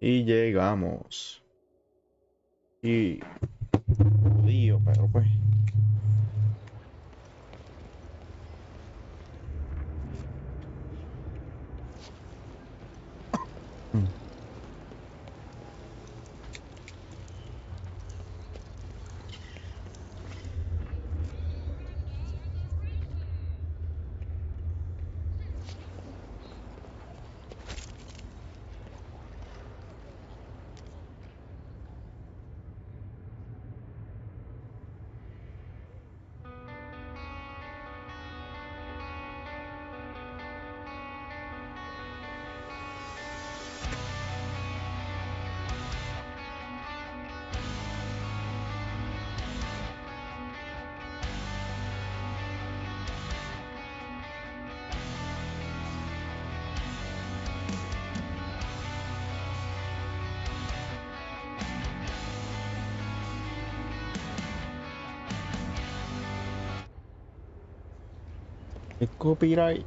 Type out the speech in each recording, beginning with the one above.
Y llegamos. Y jodido, pero pues. Mm. El copyright.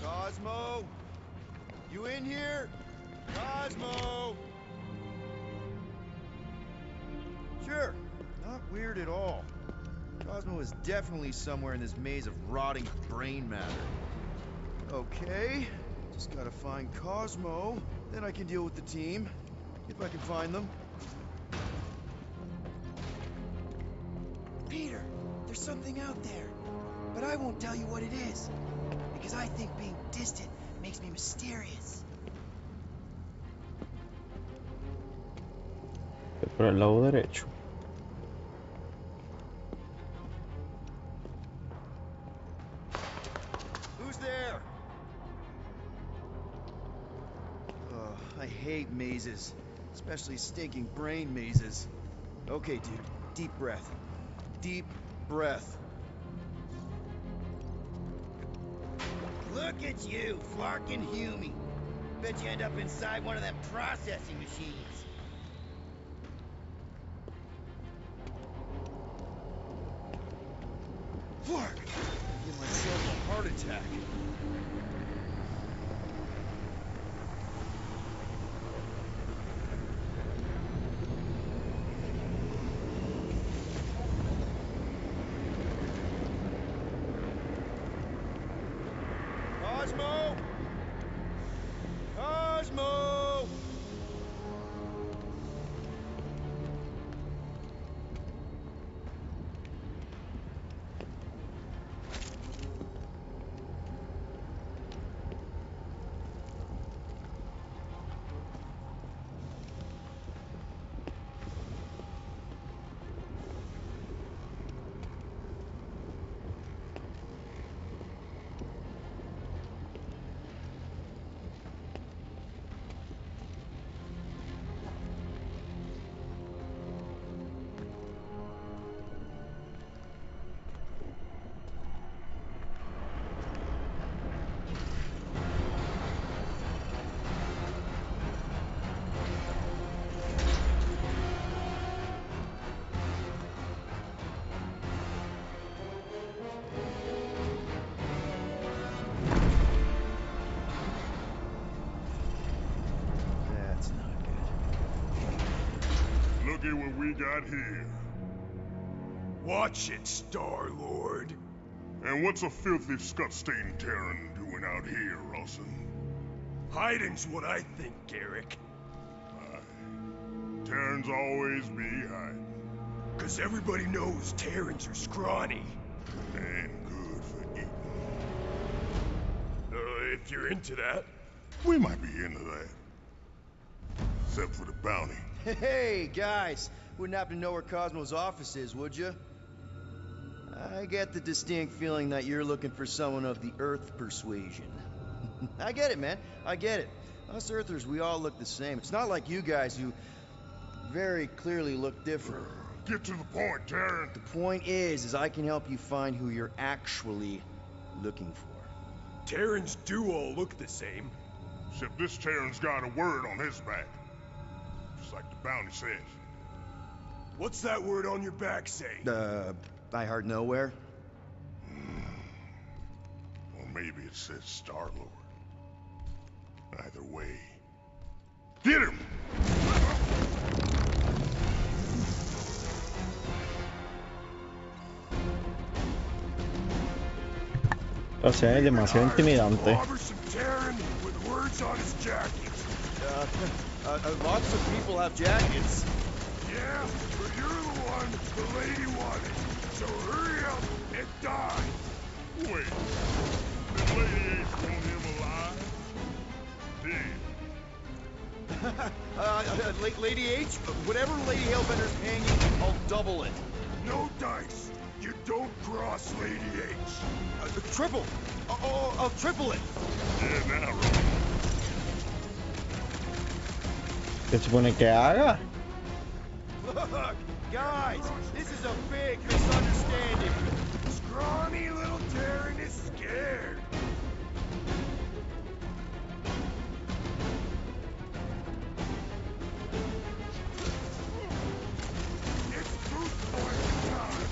Cosmo? You in here? Cosmo? Sure. Not weird at all. Cosmo is definitely somewhere in this maze of rotting brain matter. Okay. Just gotta find Cosmo. Then I can deal with the team. If I can find them. Peter, there's something out there. But I won't tell you what it is. Because I think being distant makes me mysterious. Por el lado derecho. Who's there? Ugh, I hate mazes. Especially stinking brain mazes. Okay, dude. Deep breath. Deep breath. Look at you, flarking Humy. Bet you end up inside one of them processing machines. Flark! Give myself a heart attack. Cosmo! Cosmo! That's not good. Look at what we got here. Watch it, Star-Lord. And what's a filthy scut-stained Terran doing out here, Rawson? Hiding's what I think, Garrick. Aye. Terrans always be hiding. 'Cause everybody knows Terrans are scrawny. And good for eating. If you're into that. We might be into that. Except for the bounty. Hey, guys! Wouldn't happen to know where Cosmo's office is, would you? I get the distinct feeling that you're looking for someone of the Earth persuasion. I get it, man. I get it. Us Earthers, we all look the same. It's not like you guys who very clearly look different. Get to the point, Terran. The point is I can help you find who you're actually looking for. Terrans do all look the same. Except this Terran's got a word on his back. Just like the bounty says. What's that word on your back say? I heard nowhere. Or maybe it says Star-Lord. Either way. Get him! O sea, es demasiado intimidante. Robertson Terran with words on his jacket. Lots of people have jackets. Yeah, but you're the one the lady wanted. So hurry up and die. Wait. This lady ain't want him alive? Dead. Lady H, whatever Lady Hellbender's paying you, I'll double it. No dice. You don't cross Lady H. Triple. I'll triple it. Yeah, now, right. ¿Qué supone que haga? Look, guys, this is a big misunderstanding. Scrawny little Terran is scared. It's brute force time.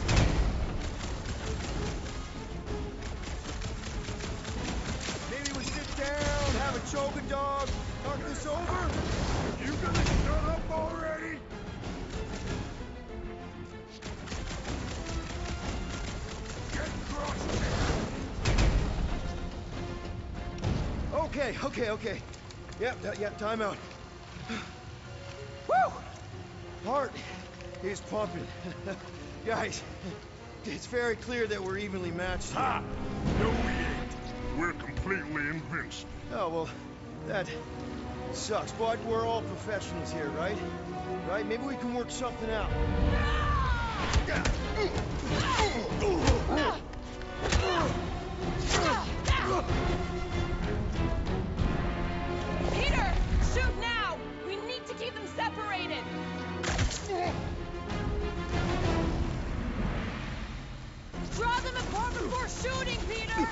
Maybe we sit down, have a choke dog, talk this over. You gonna shut up already? Get crushed. Okay. Yep, time out. Woo! Heart is pumping. Guys, it's very clear that we're evenly matched here. Ha! No, we ain't. We're completely invincible. Oh, well, that sucks, but we're all professionals here, right? Right? Maybe we can work something out. Peter, shoot now! We need to keep them separated! Draw them apart before shooting, Peter!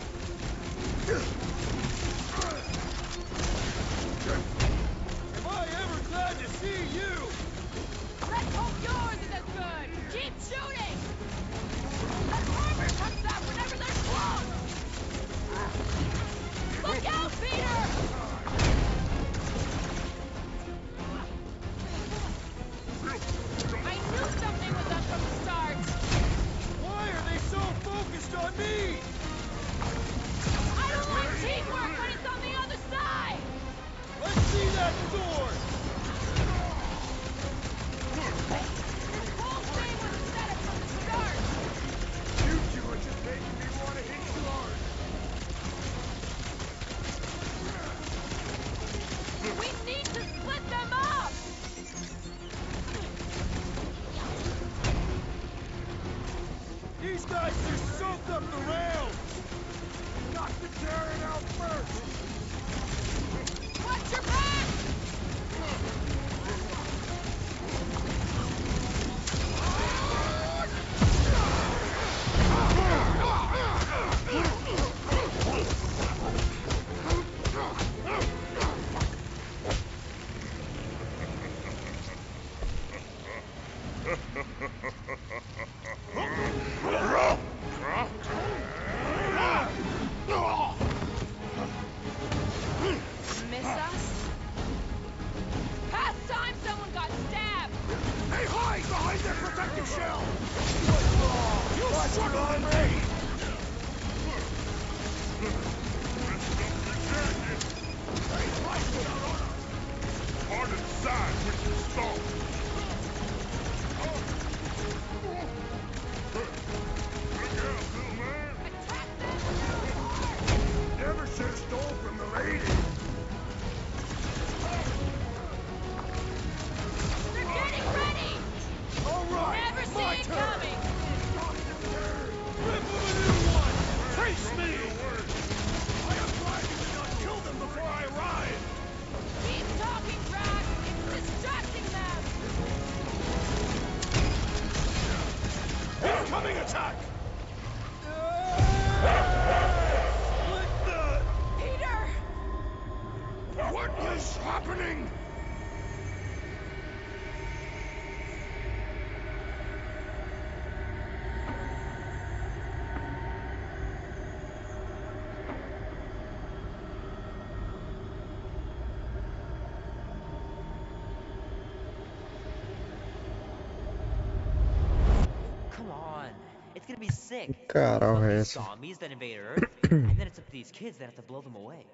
gonna be sick. Carajo These es eso. zombies that invade Earth, and then it's up to these kids that have to blow them away.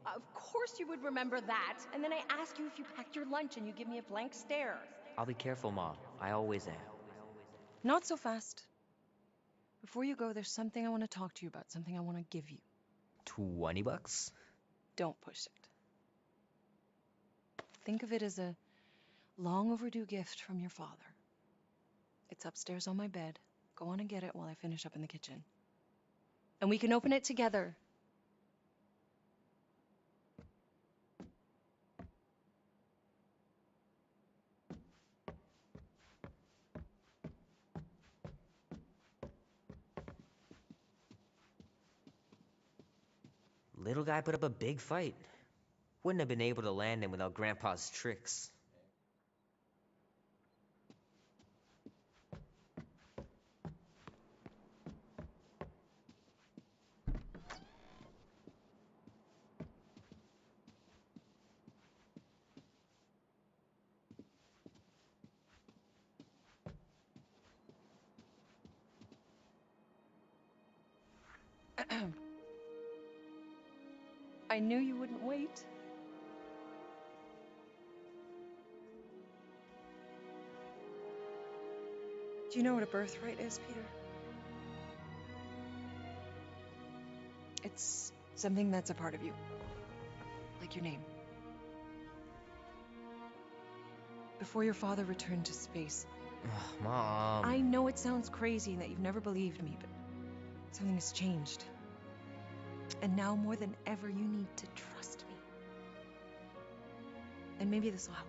Of course you would remember that. And then I ask you if you packed your lunch and you give me a blank stare. I'll be careful, Ma. I always am. Not so fast. Before you go, there's something I want to talk to you about, something I want to give you. $20? Don't push it. Think of it as a long overdue gift from your father. It's upstairs on my bed. Go on and get it while I finish up in the kitchen. And we can open it together. Little guy put up a big fight. Wouldn't have been able to land him without Grandpa's tricks. I knew you wouldn't wait. Do you know what a birthright is, Peter? It's something that's a part of you. Like your name. Before your father returned to space. Ugh, Mom. I know it sounds crazy and that you've never believed me, but something has changed. And now more than ever, you need to trust me. And maybe this will help.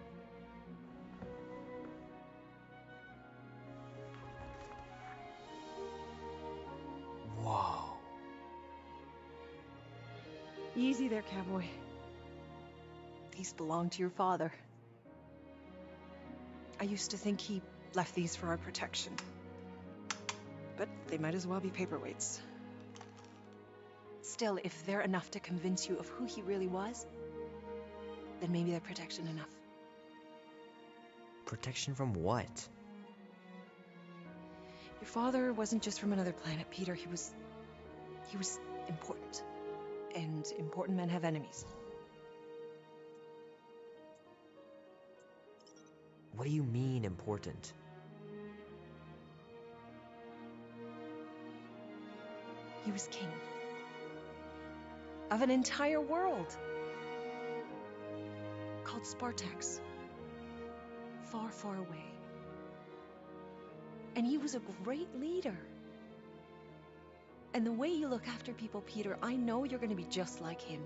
Whoa. Easy there, cowboy. These belong to your father. I used to think he left these for our protection. But they might as well be paperweights. Still, if they're enough to convince you of who he really was, then maybe they're protection enough. Protection from what? Your father wasn't just from another planet, Peter. He was important. And important men have enemies. What do you mean, important? He was king. Of an entire world. Called Spartax. Far, far away. And he was a great leader. And the way you look after people, Peter, I know you're going to be just like him.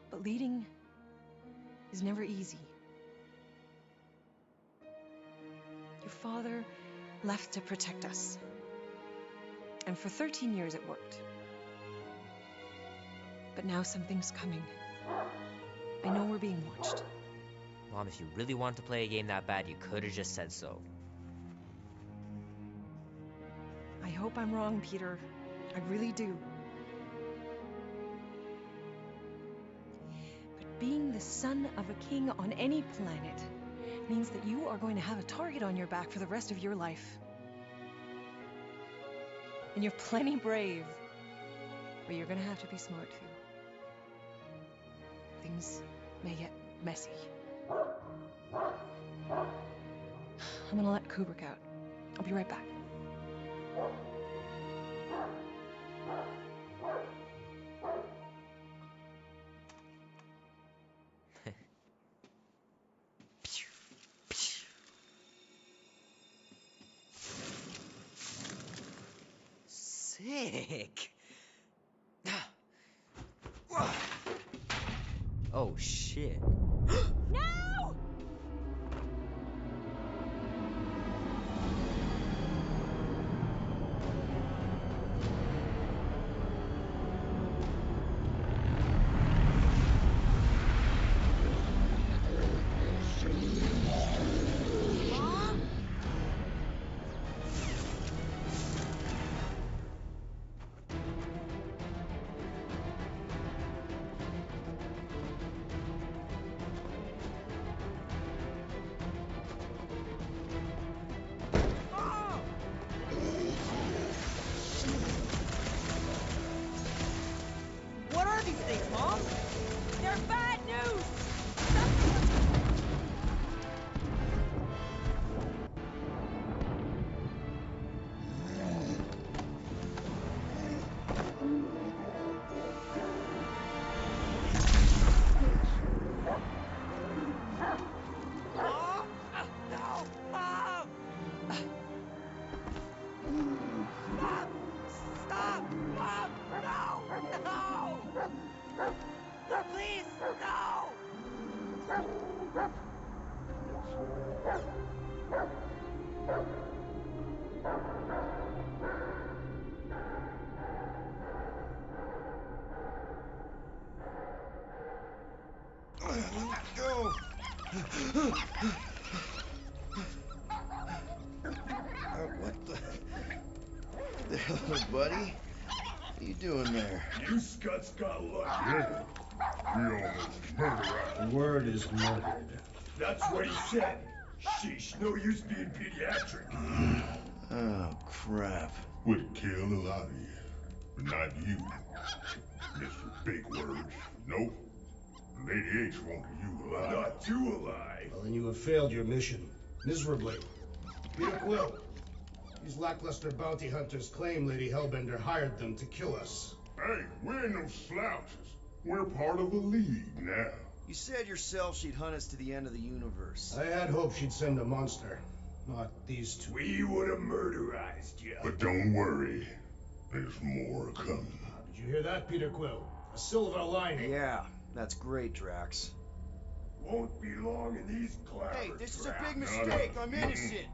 But leading is never easy. Your father left to protect us. And for 13 years it worked. But now something's coming. I know we're being watched. Mom, if you really wanted to play a game that bad, you could have just said so. I hope I'm wrong, Peter. I really do. But being the son of a king on any planet means that you are going to have a target on your back for the rest of your life. And you're plenty brave. But you're gonna have to be smart too. Things may get messy. I'm gonna let Kubrick out. I'll be right back. Sick. Oh shit. No! They're bad news! Go! What the hell, buddy? What are you doing there? You scuts got lucky. Yeah. We almost murdered The word is murdered. That's what he said. Sheesh, no use being pediatric. Oh, crap. Would kill a lot of you, but not you. Mr. Big Words. Nope. Lady H wanted you alive. Not too alive. Well, then you have failed your mission. Miserably. Peter Quill. These lackluster bounty hunters claim Lady Hellbender hired them to kill us. Hey, we're no slouches. We're part of a league now. You said yourself she'd hunt us to the end of the universe. I had hoped she'd send a monster. Not these two. We would have murderized you. But don't worry. There's more coming. Did you hear that, Peter Quill? A silver lining. Yeah, that's great, Drax. Won't be long in these clouds. Hey, this is a big mistake. I'm innocent.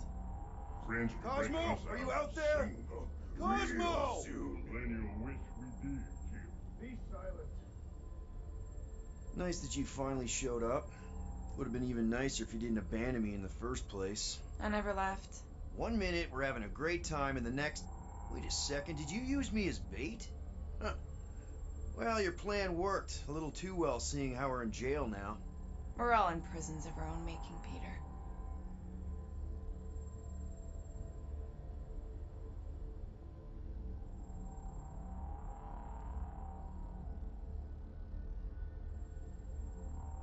Friends will break Cosmo, us are you out out there? soon. Cosmo! Soon. Plenty will wish we did, Jim. Be silent. Nice that you finally showed up. Would have been even nicer if you didn't abandon me in the first place. I never left. 1 minute we're having a great time, and the next... Wait a second, did you use me as bait? Huh. Well, your plan worked. A little too well, seeing how we're in jail now. We're all in prisons of our own making, Peter.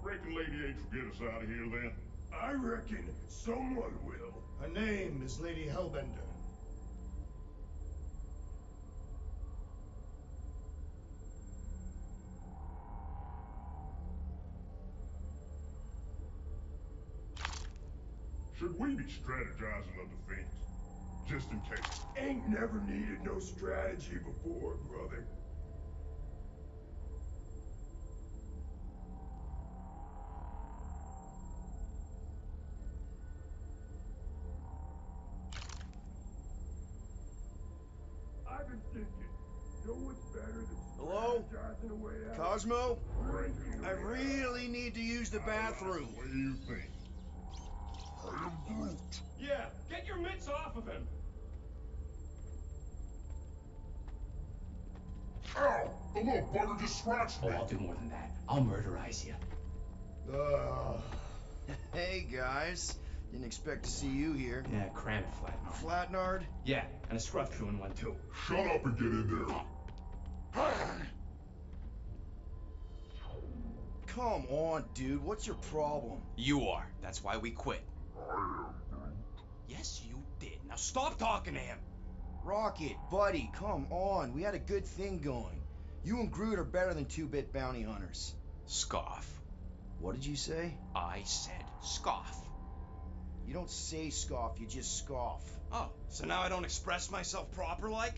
Reckon Lady H will get us out of here then? I reckon someone will. Her name is Lady Hellbender. Should we be strategizing on defense? Just in case. Ain't never needed no strategy before, brother. I've been thinking, know what's better than Hello? strategizing a way out? Cosmo? Breaking I a way out. really need to use the bathroom. What do you think? I am Groot. Yeah, get your mitts off of him. Ow! The little bugger just scratched Oh, me. I'll do more than that. I'll murderize you. Hey, guys. Didn't expect to see you here. Yeah, cram it, Flatnard. Flatnard? Yeah, and a scruff chewing one too. Shut up and get in there. Come on, dude. What's your problem? You are. That's why we quit. I am Groot. Yes, you did. Now stop talking to him. Rocket, buddy, come on. We had a good thing going. You and Groot are better than two-bit bounty hunters. Scoff. What did you say? I said scoff. You don't say scoff, you just scoff. Oh, so now I don't express myself proper like?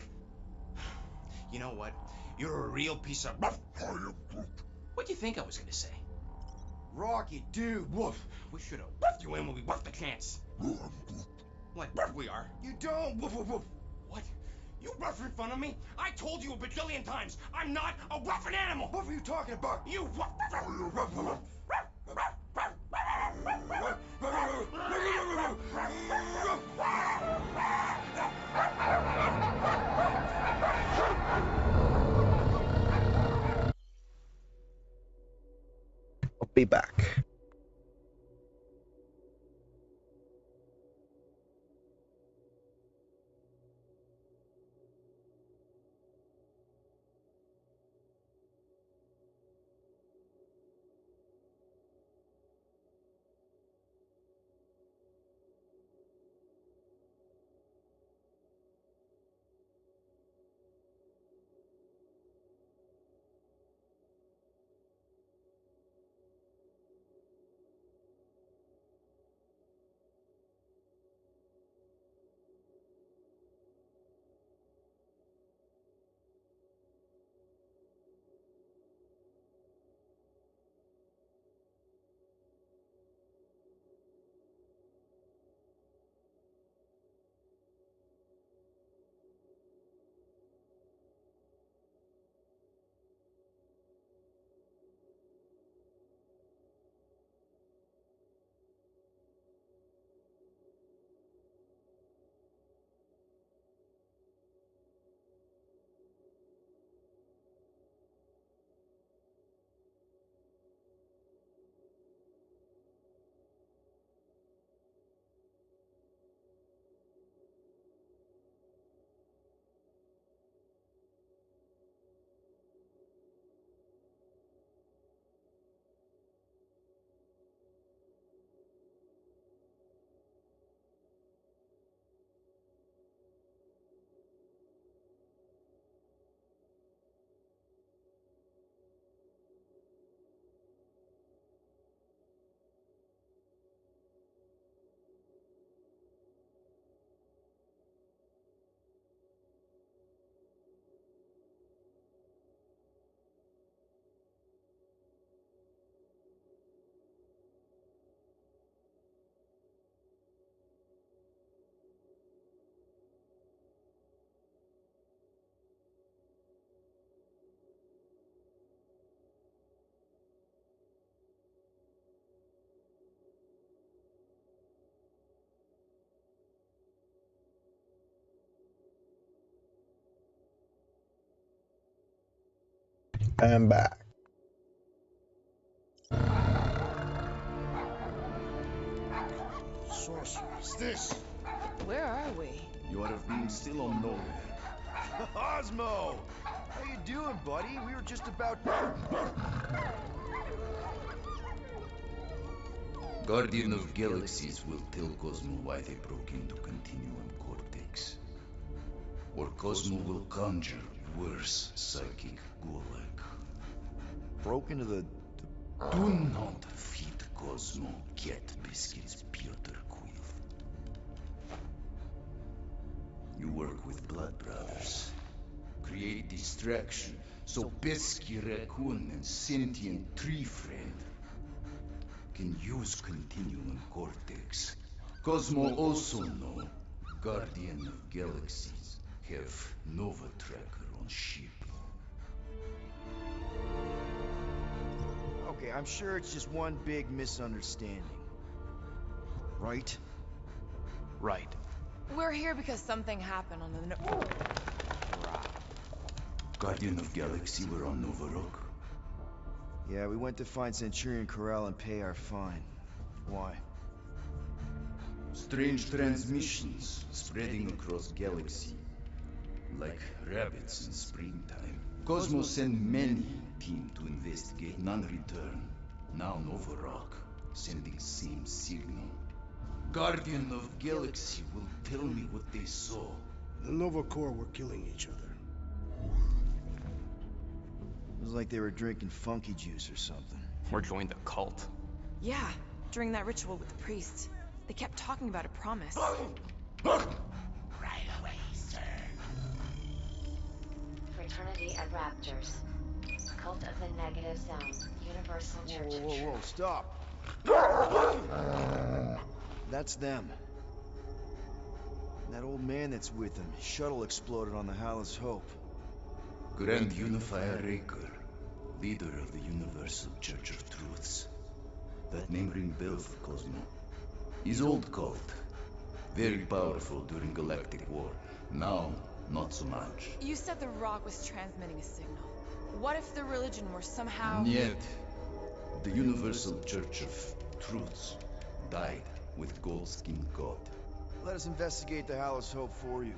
You know what? You're a real piece of... I am Groot. What do you think I was gonna say? Rocket, dude, woof. We should have woofed you in when we woofed the chance. I am Groot. Like woof we are. You don't, woof, woof, woof. What? You rough in front of me? I told you a bajillion times, I'm not a rough animal! What were you talking about? You woof, Woof, woof. I'll be back. I'm back. Sorceress, this! Where are we? You would have been still on nowhere. Cosmo! How you doing, buddy? We were just about... Guardian of Galaxies will tell Cosmo why they broke into Continuum Cortex. Or Cosmo will conjure worse psychic gulag. Broke into the... Do not feed Cosmo cat biscuits, Piotr Quill. You work with Blood Brothers. Create distraction so Pesky Raccoon and Sentient Tree Friend can use Continuum Cortex. Cosmo also know Guardian of Galaxies have Nova Tracker on ship. Okay, I'm sure it's just one big misunderstanding. Right? Right. We're here because something happened on the... Guardian of Galaxy were on Nova Rock. Yeah, we went to find Centurion Corral and pay our fine. Why? Strange transmissions spreading across galaxy. Like rabbits in springtime. Cosmo sent many team to investigate, none return. Now Nova Rock, sending same signal. Guardian of Galaxy will tell me what they saw. The Nova Corps were killing each other. It was like they were drinking funky juice or something. Or joined the cult. Yeah, during that ritual with the priests. They kept talking about a promise. Right away, sir. Fraternity at Raptors. Cult of the Negative Zone. Universal Church of Whoa, Truth. stop! That's them. And that old man that's with them. His shuttle exploded on the Hallis Hope. Grand Unifier Raker, leader of the Universal Church of Truths. That name ring bell for Cosmo. His old cult. Very powerful during Galactic War. Now, not so much. You said the rock was transmitting a signal. What if the religion were somehow... Yet, the Universal Church of Truths died with Goldskin God. Let us investigate the Hallis Hope for you.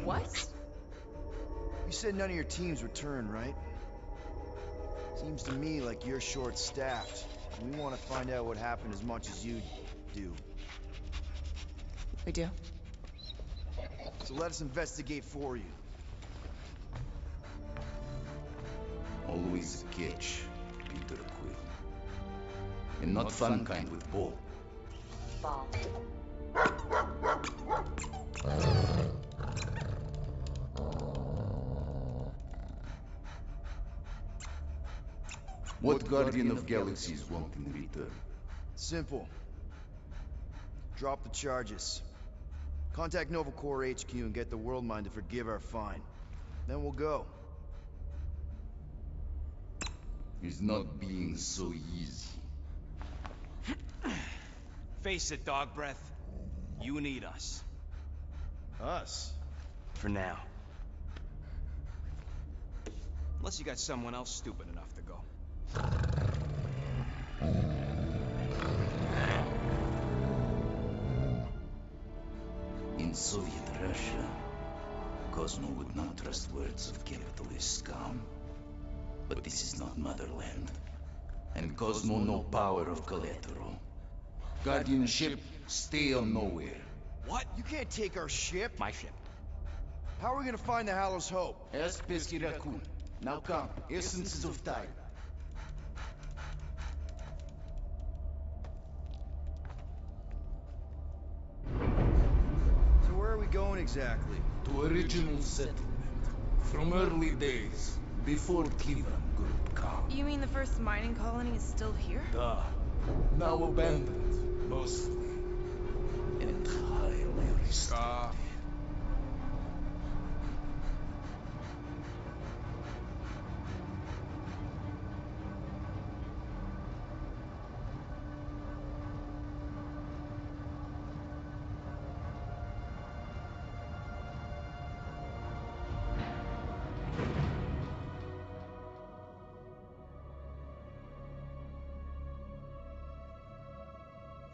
What? You said none of your teams returned, right? Seems to me like you're short-staffed. We want to find out what happened as much as you do. We do. So let us investigate for you. Always a catch, Peter Quill. And not fun kind with Ball. Ball. What Guardian of Galaxies want in return? Simple. Drop the charges. Contact Nova Corps HQ and get the World Mind to forgive our fine. Then we'll go. It's not being so easy. Face it, dog breath. You need us. Us? For now. Unless you got someone else stupid enough to go. In Soviet Russia, Cosmo would not trust words of capitalist scum. But this is not motherland. And Cosmo no power of collateral. Guardianship, stay on nowhere. What? You can't take our ship? My ship. How are we gonna find the Hallis Hope? Ask Pesky Raccoon. Now come, essences of time. So where are we going exactly? To original settlement. From early days, before Cleveland Group come. You mean the first mining colony is still here? Duh. Now abandoned, mostly. And highly restricted.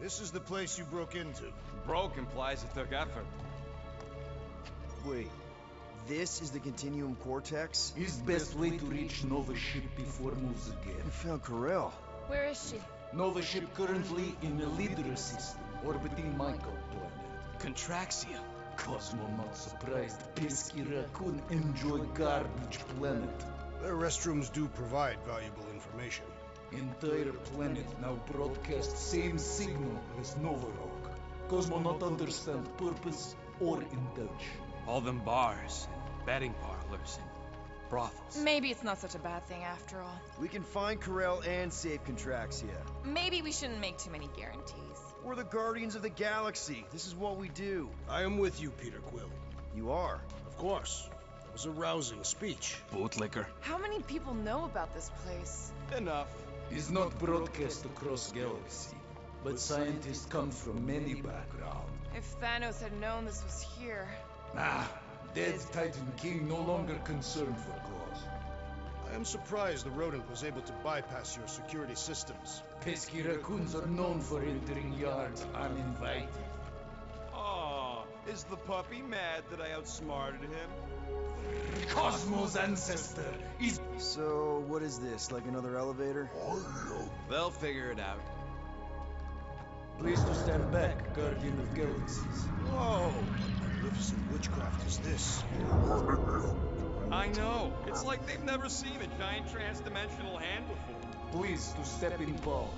This is the place you broke into. Broke implies it took effort. Wait, this is the Continuum Cortex? Is the best way to reach Nova ship before moves again. I found Corel. Where is she? Nova ship currently in the Lidra system, orbiting Michael planet. Contraxia. Cosmo not surprised pesky raccoon enjoy garbage planet. Their restrooms do provide valuable information. Entire planet now broadcast same signal as Nova Rock. Cosmo not understand purpose or intention. All them bars, and betting parlors, and brothels. Maybe it's not such a bad thing after all. We can find Corel and save Contraxia. Maybe we shouldn't make too many guarantees. We're the Guardians of the Galaxy. This is what we do. I am with you, Peter Quill. You are? Of course. That was a rousing speech. Bootlicker. How many people know about this place? Enough. Is not broadcast across galaxy, but scientists come from many backgrounds. If Thanos had known this was here... Ah, dead Titan King no longer concerned for cause. I am surprised the rodent was able to bypass your security systems. Pesky raccoons are known for entering yards uninvited. Oh, is the puppy mad that I outsmarted him? Cosmo's ancestor is... So, what is this, like another elevator? They'll figure it out. Please to stand back, Guardian of Galaxies. Whoa! What magnificent witchcraft is this? I know. It's like they've never seen a giant trans-dimensional hand before. Please to step in Paul.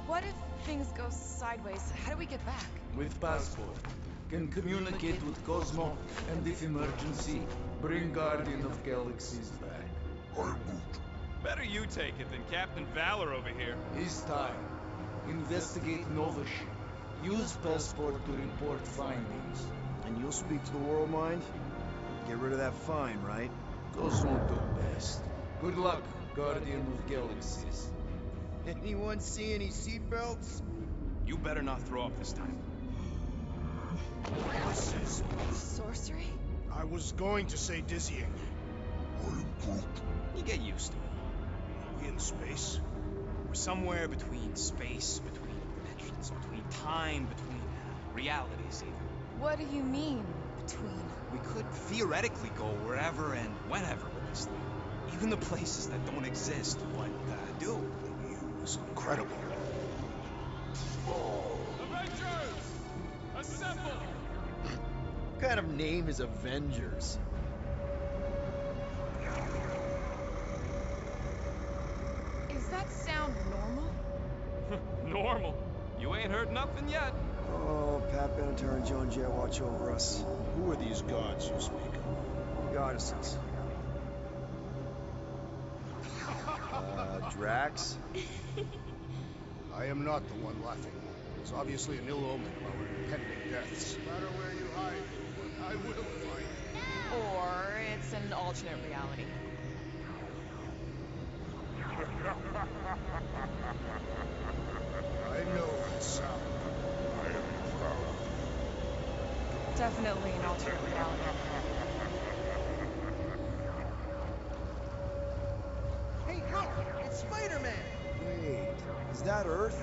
What if things go sideways? How do we get back? With passport. Can communicate with Cosmo, and if emergency, bring Guardian of Galaxies back. Better you take it than Captain Valor over here. It's time. Investigate Nova ship. Use passport to report findings. And you'll speak to the World Mind? Get rid of that fine, right? Cosmo do best. Good luck, Guardian of Galaxies. Anyone see any seatbelts? You better not throw up this time. This is... Sorcery? I was going to say dizzying. You get used to it. Are we in space? We're somewhere between space, between dimensions, between time, between realities even. What do you mean, between? We could theoretically go wherever and whenever with this thing. Even the places that don't exist, but do. It's incredible. Avengers! Assemble! What kind of name is Avengers? Is that sound normal? Normal. You ain't heard nothing yet. Oh, Pat Benatar and Joan Jett watch over us. Who are these gods you speak of? Goddesses. Drax? I am not the one laughing. It's obviously an ill omen of our impending deaths. No matter where you hide, I will find you. Or it's an alternate reality. I know that sound. I am proud. Definitely an alternate reality. Hey, look! It's Spider-Man! Wait, is that Earth?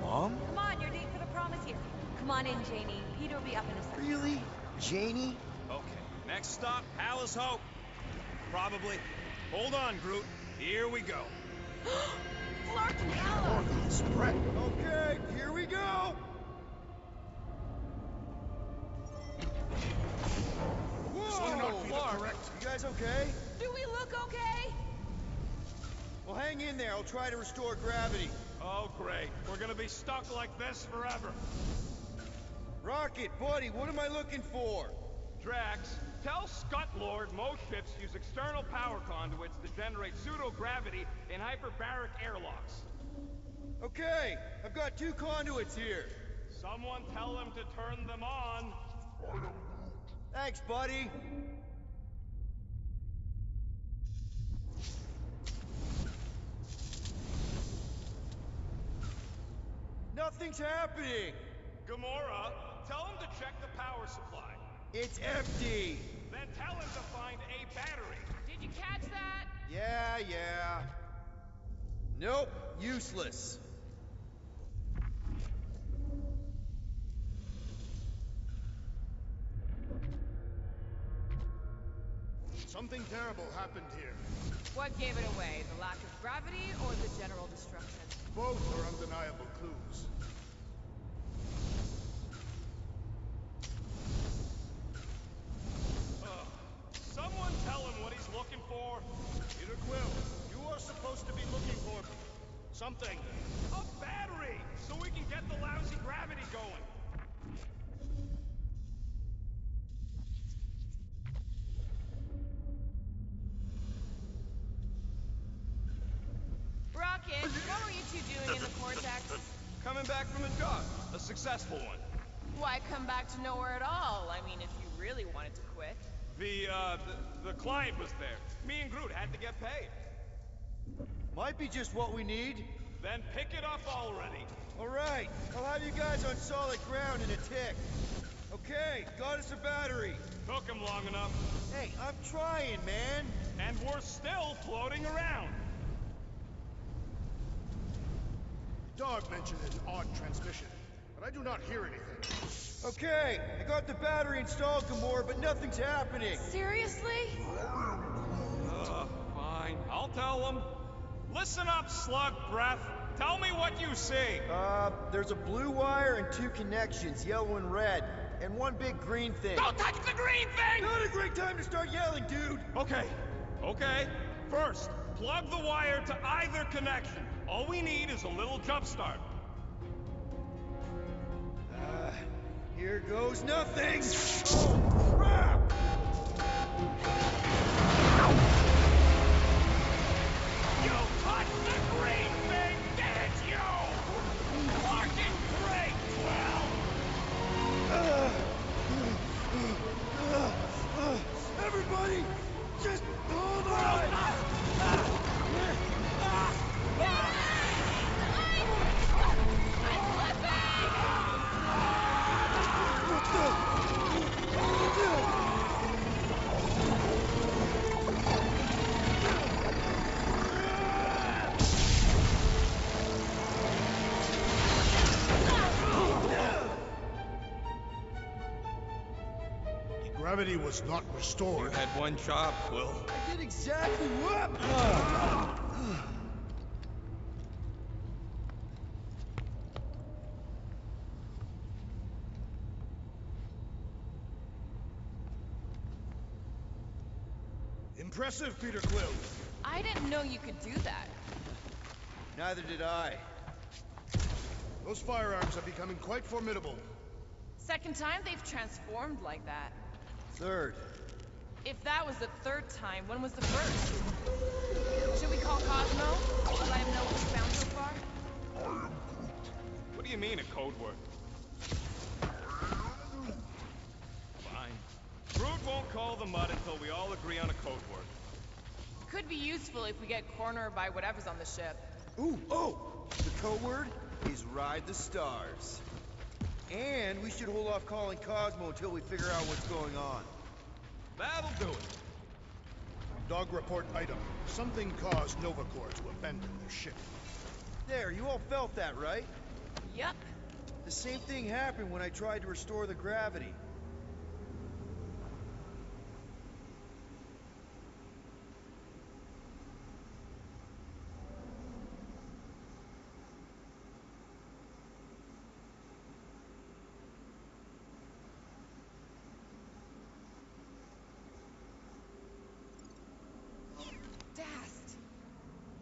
Mom? Come on, your date for the prom is here. Come on in, Janie. Peter will be up in a second. Really? Janie? Okay, next stop, Palace Hope. Probably. Hold on, Groot. Here we go. Clark and Ella! Spread. Okay, here we go! This will not be the correct. You guys okay? Do we look okay? Well, hang in there. I'll try to restore gravity. Oh, great. We're gonna be stuck like this forever. Rocket, buddy, what am I looking for? Drax, tell Scutlord most ships use external power conduits to generate pseudo-gravity in hyperbaric airlocks. Okay, I've got 2 conduits here. Someone tell them to turn them on. Thanks, buddy. Nothing's happening. Gamora, tell him to check the power supply. It's empty. Then tell him to find a battery. Did you catch that? Yeah. Nope, useless. Something terrible happened here. What gave it away? The lack of gravity or the general destruction? Both are undeniable clues. Someone tell him what he's looking for. Peter Quill, you are supposed to be looking for something. A battery, so we can get the lousy gravity going. Rocket, what were you two doing in the Cortex? Coming back from a job, a successful one. Why come back to nowhere at all? I mean, if you really wanted to quit. The client was there. Me and Groot had to get paid. Might be just what we need. Then pick it up already. All right, I'll have you guys on solid ground in a tick. Okay, got us a battery. Took him long enough. Hey, I'm trying, man. And we're still floating around. Dog mentioned an odd transmission, but I do not hear anything. Okay, I got the battery installed, Gamora, but nothing's happening. Seriously? Fine. I'll tell them. Listen up, slug breath. Tell me what you see. There's a blue wire and 2 connections, yellow and red, and 1 big green thing. Don't touch the green thing! Not a great time to start yelling, dude! Okay. First, plug the wire to either connection. All we need is a little jump start. Here goes nothing! Oh, crap! You touched the green thing, didn't you? Working great, Quill! Everybody, just hold on! Gravity was not restored. You had one job, Quill. I did exactly what? Impressive, Peter Quill. I didn't know you could do that. Neither did I. Those firearms are becoming quite formidable. Second time they've transformed like that. Third. If that was the third time, when was the first? Should we call Cosmo? Let him know what we found so far? What do you mean, a code word? Fine. Groot won't call the mud until we all agree on a code word. Could be useful if we get cornered by whatever's on the ship. Ooh, the code word is ride the stars. And we should hold off calling Cosmo until we figure out what's going on. That'll do it. Dog report item. Something caused Nova Corps to abandon their ship. There, you all felt that, right? Yup. The same thing happened when I tried to restore the gravity.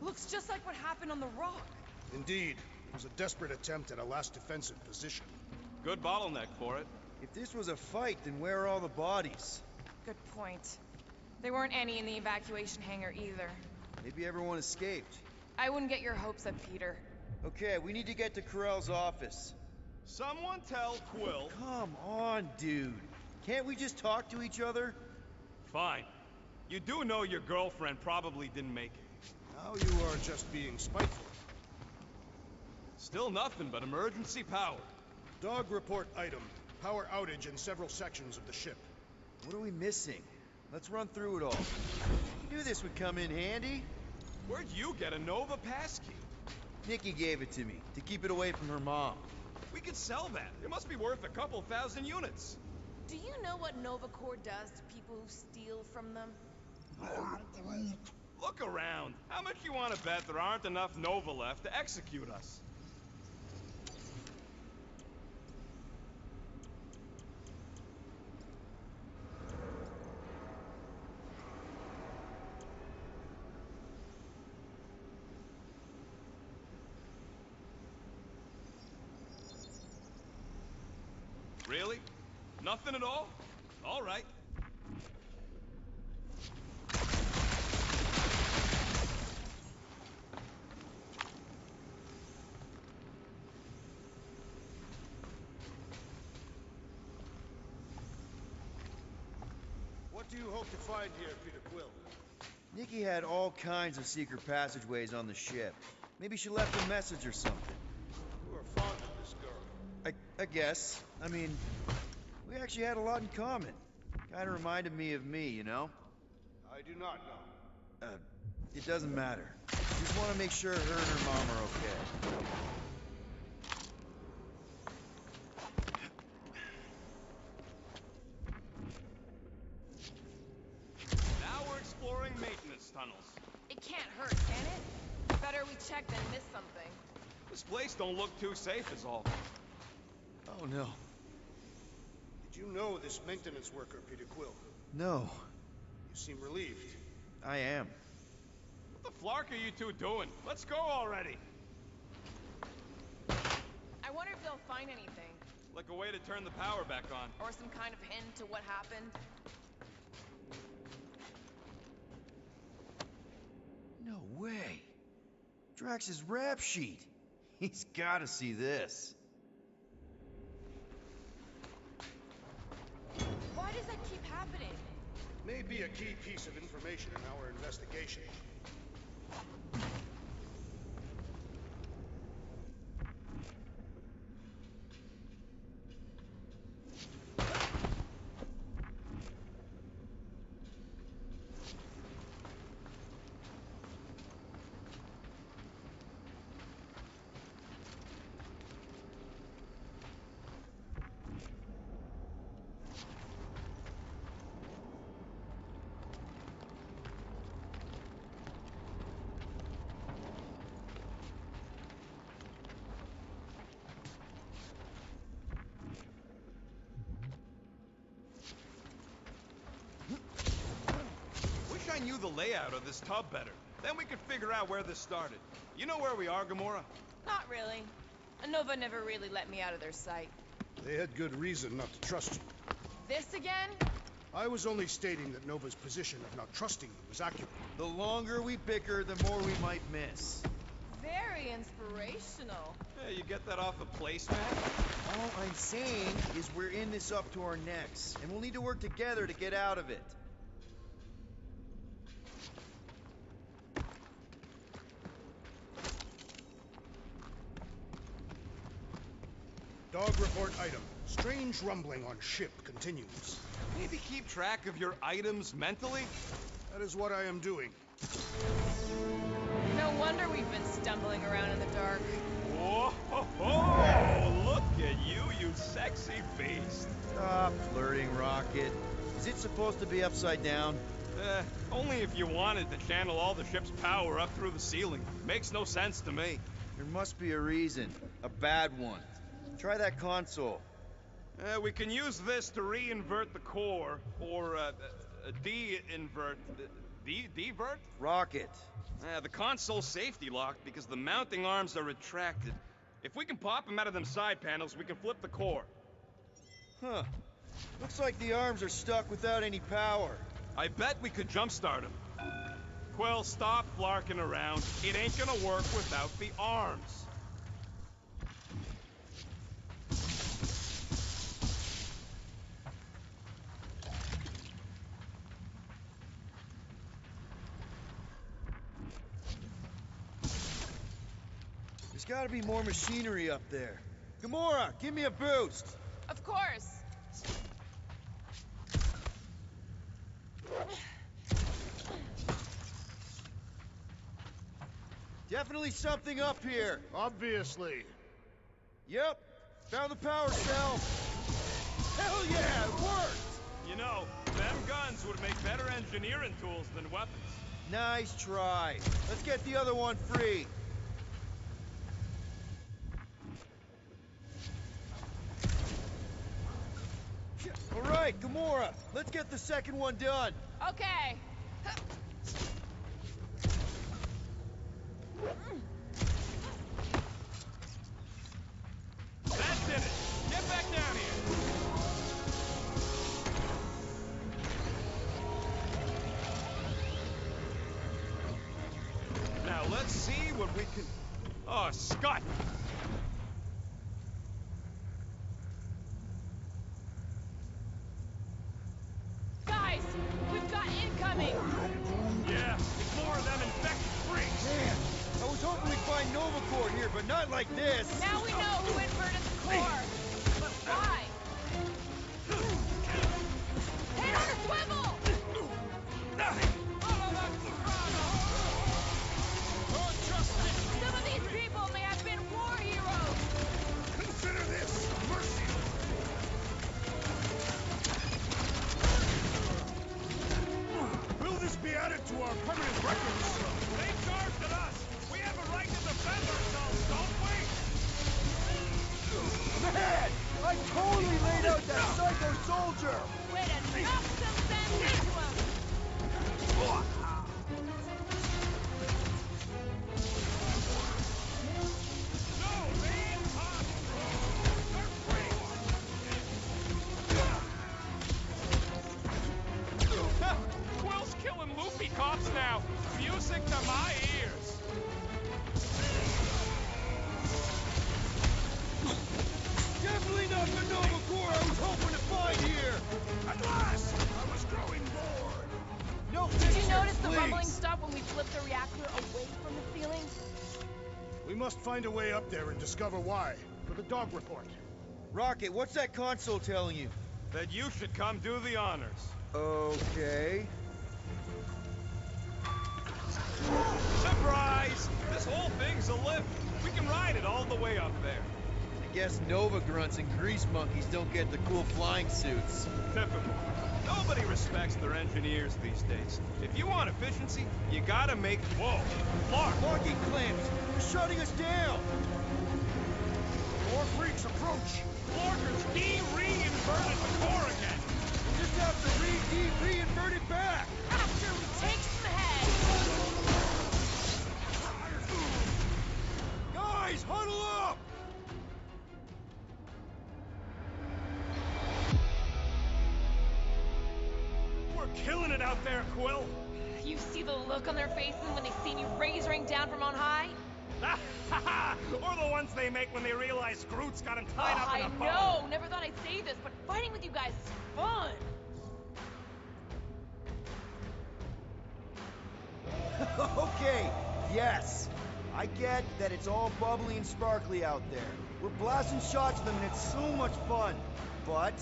Looks just like what happened on the rock. Indeed. It was a desperate attempt at a last defensive position. Good bottleneck for it. If this was a fight, then where are all the bodies? Good point. There weren't any in the evacuation hangar either. Maybe everyone escaped. I wouldn't get your hopes up, Peter. Okay, we need to get to Carell's office. Someone tell Quill. Come on, dude. Can't we just talk to each other? Fine. You do know your girlfriend probably didn't make it. Now you are just being spiteful. Still nothing but emergency power. Dog report item. Power outage in several sections of the ship. What are we missing? Let's run through it all. Knew this would come in handy. Where'd you get a Nova passkey? Nikki gave it to me, to keep it away from her mom. We could sell that. It must be worth a couple thousand units. Do you know what Nova Corps does to people who steal from them? Look around. How much you want to bet there aren't enough Nova left to execute us? Really? Nothing at all? All right. What do you hope to find here, Peter Quill? Nikki had all kinds of secret passageways on the ship. Maybe she left a message or something. You are fond of this girl. I guess. I mean, we actually had a lot in common. Kinda reminded me of me, you know? I do not know. It doesn't matter. Just want to make sure her and her mom are okay. Now we're exploring maintenance tunnels. It can't hurt, can it? Better we check than miss something. This place don't look too safe is all. Oh no. Did you know this maintenance worker, Peter Quill? No. You seem relieved. I am. What the flark are you two doing? Let's go already. I wonder if they'll find anything. Like a way to turn the power back on. Or some kind of hint to what happened. No way. Drax's rap sheet. He's gotta see this. Why does that keep happening? May be a key piece of information in our investigation. I knew the layout of this tub better. Then we could figure out where this started. You know where we are, Gamora? Not really. Nova never really let me out of their sight. They had good reason not to trust you. This again? I was only stating that Nova's position of not trusting you was accurate. The longer we bicker, the more we might miss. Very inspirational. Yeah, you get that off a placemat? All I'm saying is we're in this up to our necks, and we'll need to work together to get out of it. Dog report item. Strange rumbling on ship continues. Maybe keep track of your items mentally? That is what I am doing. No wonder we've been stumbling around in the dark. Whoa! Look at you, you sexy beast. Stop flirting, Rocket. Is it supposed to be upside down? Only if you wanted to channel all the ship's power up through the ceiling. Makes no sense to me. There must be a reason. A bad one. Try that console. We can use this to re-invert the core, or de-invert... Divert? Rocket. The console's safety locked because the mounting arms are retracted. If we can pop them out of them side panels, we can flip the core. Huh. Looks like the arms are stuck without any power. I bet we could jumpstart them. Quill, stop flarking around. It ain't gonna work without the arms. There's gotta be more machinery up there. Gamora, give me a boost! Of course! Definitely something up here. Obviously. Yep. Found the power cell. Hell yeah, it worked! You You know, them guns would make better engineering tools than weapons. Nice try. Let's get the other one free. All right, Gamora, let's get the second one done. Okay. That's it. Get back down here. Now let's see what we can... Oh, Scott! Guys, we've got incoming. Yeah, it's more of them infected freaks. Man, I was hoping we'd find Nova Corps here, but not like this. Now we know who inverted the core. But why? Head on a swivel! Some of these people may have been war heroes. Consider this mercy. Will this be added to our permanent records? They charged at us. We have a right to defend ourselves, don't we? Man, I totally laid out that psycho soldier. Way to knock some sense into him. No, they ain't hot. They're free. Quill's killing loopy cops now. Music to my ears. Definitely not the Nova Corps I was hoping to find here. At last! I was growing bored. No Did pictures, you notice the please. rumbling stop when we flipped the reactor away from the ceiling? We must find a way up there and discover why. For the dog report. Rocket, what's that console telling you? That you should come do the honors. Okay. Surprise! This whole thing's a lift. We can ride it all the way up there. I guess Nova grunts and grease monkeys don't get the cool flying suits. Typical. Nobody respects their engineers these days. If you want efficiency, you gotta make... Whoa! Clark! Locking clamps! They're shutting us down! More freaks approach. Clarker's de-reinverted the core again! We just have to re-invert it back! After we take some head. Guys, huddle up! We're killing it out there, Quill! You see the look on their faces when they see me razering down from on high? Or the ones they make when they realize Groot's got him tied up in a bow. I know! Never thought I'd say this, but fighting with you guys is fun! Okay, yes. I get that it's all bubbly and sparkly out there. We're blasting shots at them and it's so much fun. But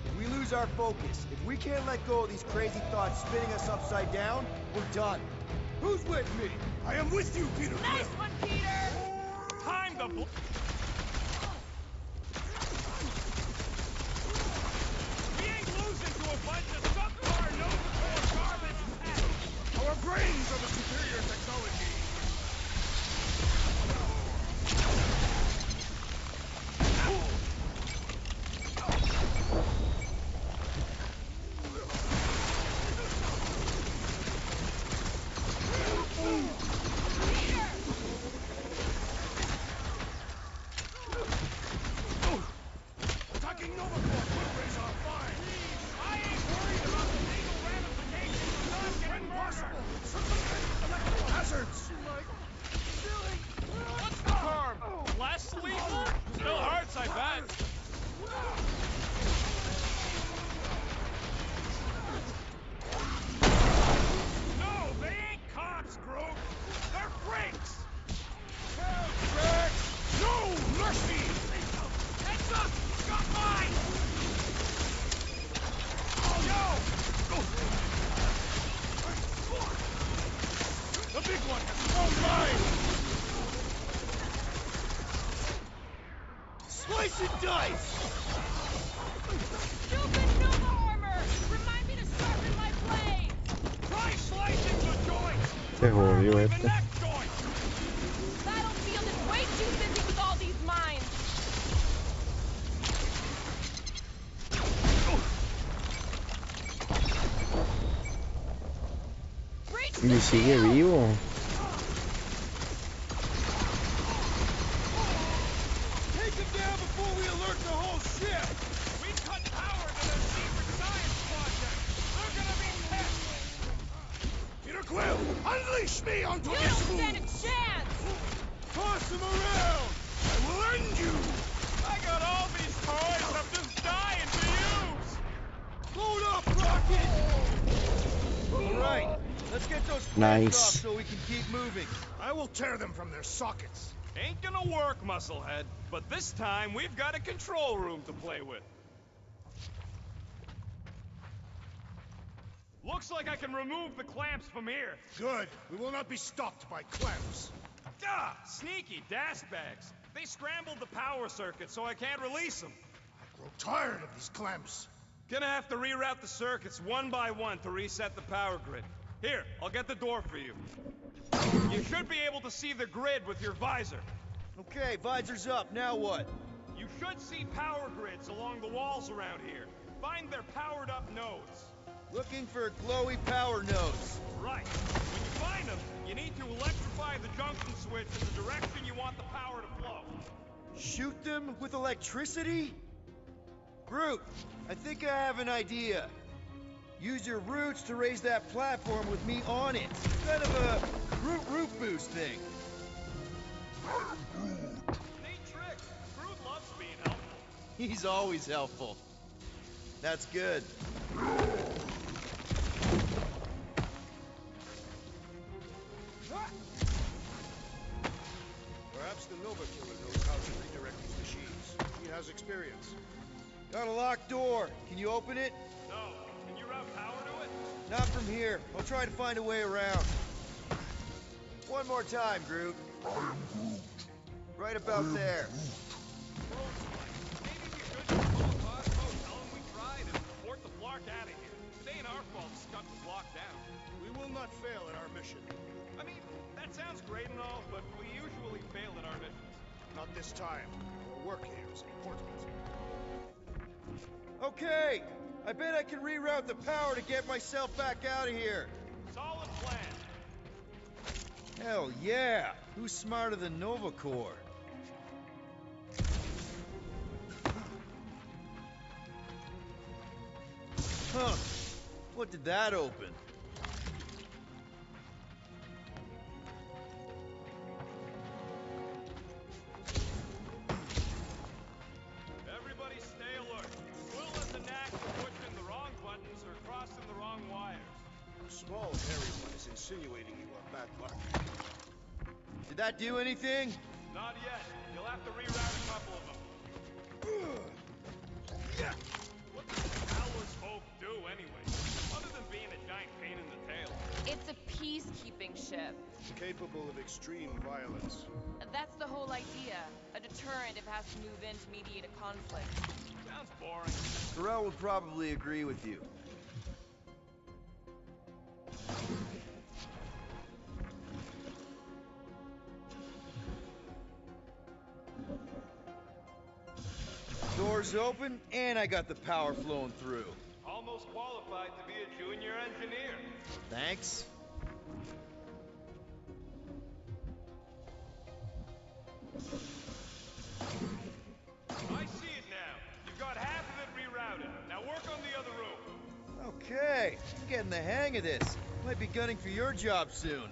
if we lose our focus, if we can't let go of these crazy thoughts spinning us upside down, we're done. Who's with me? I am with you, Peter Nice Quill. one, Peter! Time to We ain't losing to a bunch of subpar Nova Corps garbage packs. Our brains are the superior technology. Attacking Nova Corps will raise our fine. I ain't worried about the legal ramifications of not getting murdered. Electrical hazards. What's the term? Less lethal? Still hurts, I bet. No, they ain't cops, Groot. They're freaks. No mercy. Heads up! Got mine! Yo! The big one has thrown mine. Slice and dice! Stupid Nova armor! Se jodió este. Battlefield is way too busy with all these mines. Y sigue vivo. Take him down before we alert the whole ship! We cut power to their secret science project! They're gonna be pissed! Peter Quill, unleash me onto You this don't fool! stand a chance! Toss him around! I will end you! I got all these toys I'm just dying to use! Load up, Rocket! Alright, let's get those flames Nice. off so we can keep moving. I will tear them from their sockets. Ain't gonna work, Musclehead. But this time, we've got a control room to play with. Looks like I can remove the clamps from here. Good. We will not be stopped by clamps. Ah, sneaky bags. They scrambled the power circuit, so I can't release them. I grow tired of these clamps. Gonna have to reroute the circuits one by one to reset the power grid. Here, I'll get the door for you. You should be able to see the grid with your visor. Okay, visor's up, now what? You should see power grids along the walls around here. Find their powered up nodes. Looking for glowy power nodes. Right. When you find them, you need to electrify the junction switch in the direction you want the power to flow. Shoot them with electricity? Groot, I think I have an idea. Use your roots to raise that platform with me on it. Kind of a Groot root boost thing. Neat trick. Groot loves being helpful. He's always helpful. That's good. Perhaps the Nova Killer knows how to redirect these machines. He has experience. Got a locked door. Can you open it? No. Can you route power to it? Not from here. I'll try to find a way around. One more time, Groot. Right about there. Maybe we should just call Cosmo, tell him we tried, and port the Flark out of here. It ain't our fault Scott was locked down. We will not fail at our mission. I mean, that sounds great and all, but we usually fail at our missions. Not this time. Our work here is important. Okay, I bet I can reroute the power to get myself back out of here. Solid plan. Hell yeah! Who's smarter than Nova Corps? Huh. What did that open? Everybody stay alert. Quill has a knack for pushing the wrong buttons or crossing the wrong wires. The small hairy one is insinuating you are bad luck. Did that do anything? Not yet. You'll have to reroute a couple of them. What does the Howler's Hope do anyway? Other than being a giant pain in the tail. It's a peacekeeping ship. Capable of extreme violence. That's the whole idea. A deterrent if it has to move in to mediate a conflict. Sounds boring. Pharrell would probably agree with you. Doors open, and I got the power flowing through. Almost qualified to be a junior engineer. Thanks. I see it now. You've got half of it rerouted. Now work on the other room. Okay, I'm getting the hang of this. Might be gunning for your job soon.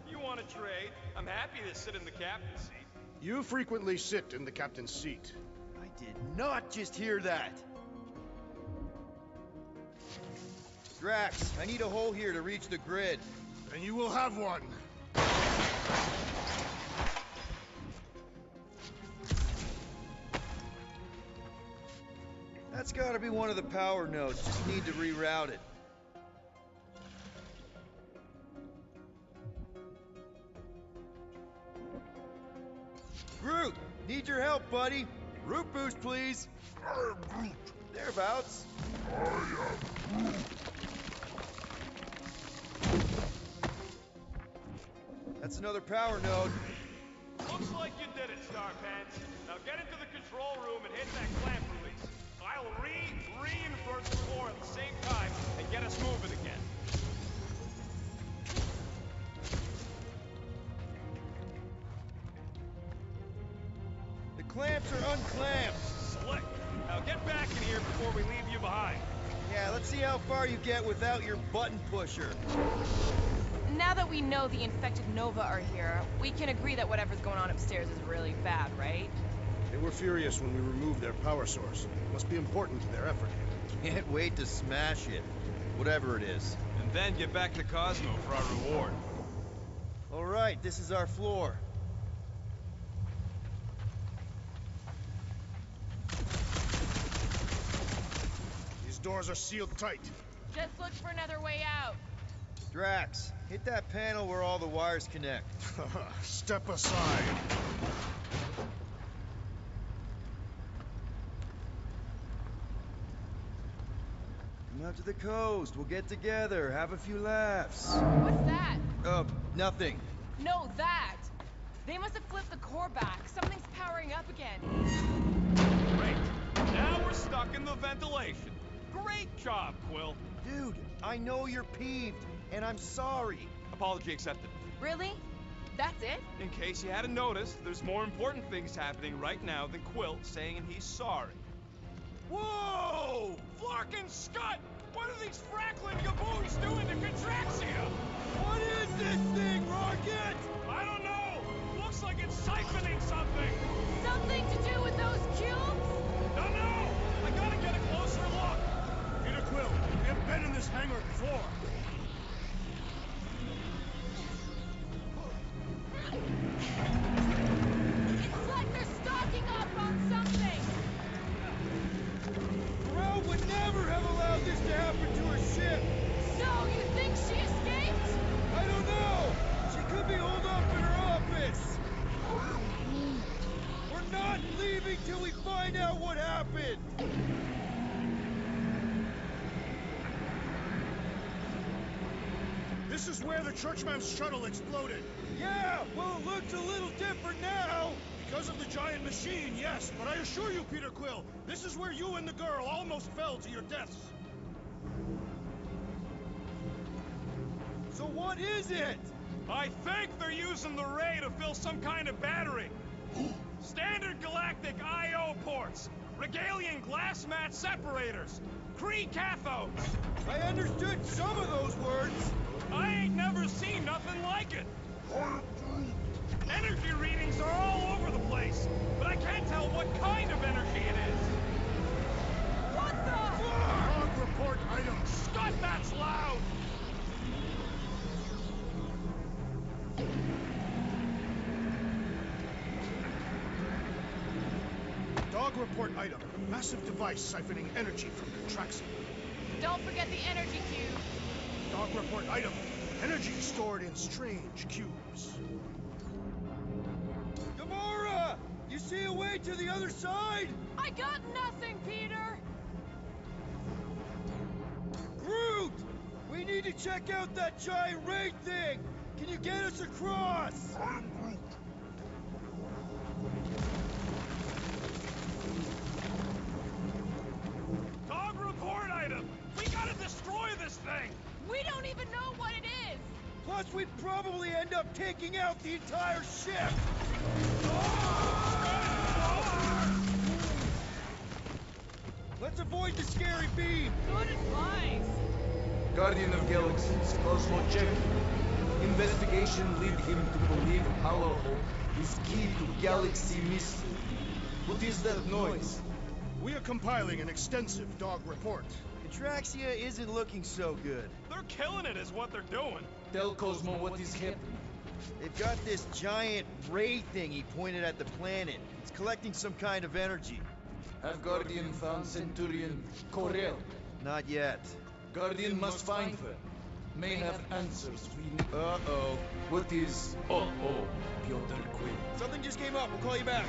You want to trade? I'm happy to sit in the captain's seat. You frequently sit in the captain's seat. I did not just hear that. Drax, I need a hole here to reach the grid. Then you will have one. That's gotta be one of the power nodes. Just need to reroute it. Groot, need your help, buddy. Root boost, please. I am Groot. Thereabouts. I am Groot. That's another power node. Looks like you did it, Starpants. Now get into the control room and hit that clamp release. I'll reinvert the core at the same time and get us moving again. The clamps are unclamped. Slick. Now get back in here before we leave you behind. Yeah, let's see how far you get without your button pusher. Now that we know the infected Nova are here, we can agree that whatever's going on upstairs is really bad, right? They were furious when we removed their power source. Must be important to their effort here. Can't wait to smash it. Whatever it is. And then get back to Cosmo for our reward. All right, this is our floor. These doors are sealed tight. Just look for another way out. Drax, hit that panel where all the wires connect. Step aside. Come out to the coast. We'll get together, have a few laughs. What's that? Nothing. No, that! They must have flipped the core back. Something's powering up again. Great. Now we're stuck in the ventilation. Great job, Quill. Dude, I know you're peeved, and I'm sorry. Apology accepted. Really? That's it? In case you hadn't noticed, there's more important things happening right now than Quill saying he's sorry. Whoa! Flark and Scud! What are these frackling gaboons doing to Contraxia? What is this thing, Rocket? I don't know! Looks like it's siphoning something! Something to do with those cubes? Don't know! I gotta get a closer look! Peter Quill, we have been in this hangar before. It's like they're stocking up on something! Ralph would never have allowed this to happen to her ship! So, you think she escaped? I don't know! She could be holed up in her office! We're not leaving till we find out what happened! This is where the Churchman's shuttle exploded. Yeah, well, it looks a little different now! Because of the giant machine, yes, but I assure you, Peter Quill, this is where you and the girl almost fell to your deaths. So what is it? I think they're using the ray to fill some kind of battery. Standard galactic I.O. ports. Regalian glass mat separators. Kree cathodes. I understood some of those words. I ain't never seen nothing like it. Energy readings are all over the place, but I can't tell what kind of energy it is. What the? Log report item. Scott, that's loud! Dog report item. Massive device siphoning energy from Contraxia. Don't forget the energy cube. Dog report item. Energy stored in strange cubes. Gamora! You see a way to the other side? I got nothing, Peter! Groot! We need to check out that giant raid thing! Can you get us across? Dog report item! We gotta destroy this thing! We don't even know what it is! Plus, we'd probably end up taking out the entire ship! Let's avoid the scary beam! Good advice! Guardian of Galaxies, Cosmo check. Investigation lead him to believe Power Hope is key to galaxy mystery. What is that noise? We are compiling an extensive dog report. Contraxia isn't looking so good. They're killing it is what they're doing. Tell Cosmo what is happening. They've got this giant ray thingy pointed at the planet. It's collecting some kind of energy. Have Guardian found Centurion Corel? Not yet. Guardian must find her. May have answers we need. Uh-oh. What is uh-oh, Piotr Quill? Something just came up. We'll call you back.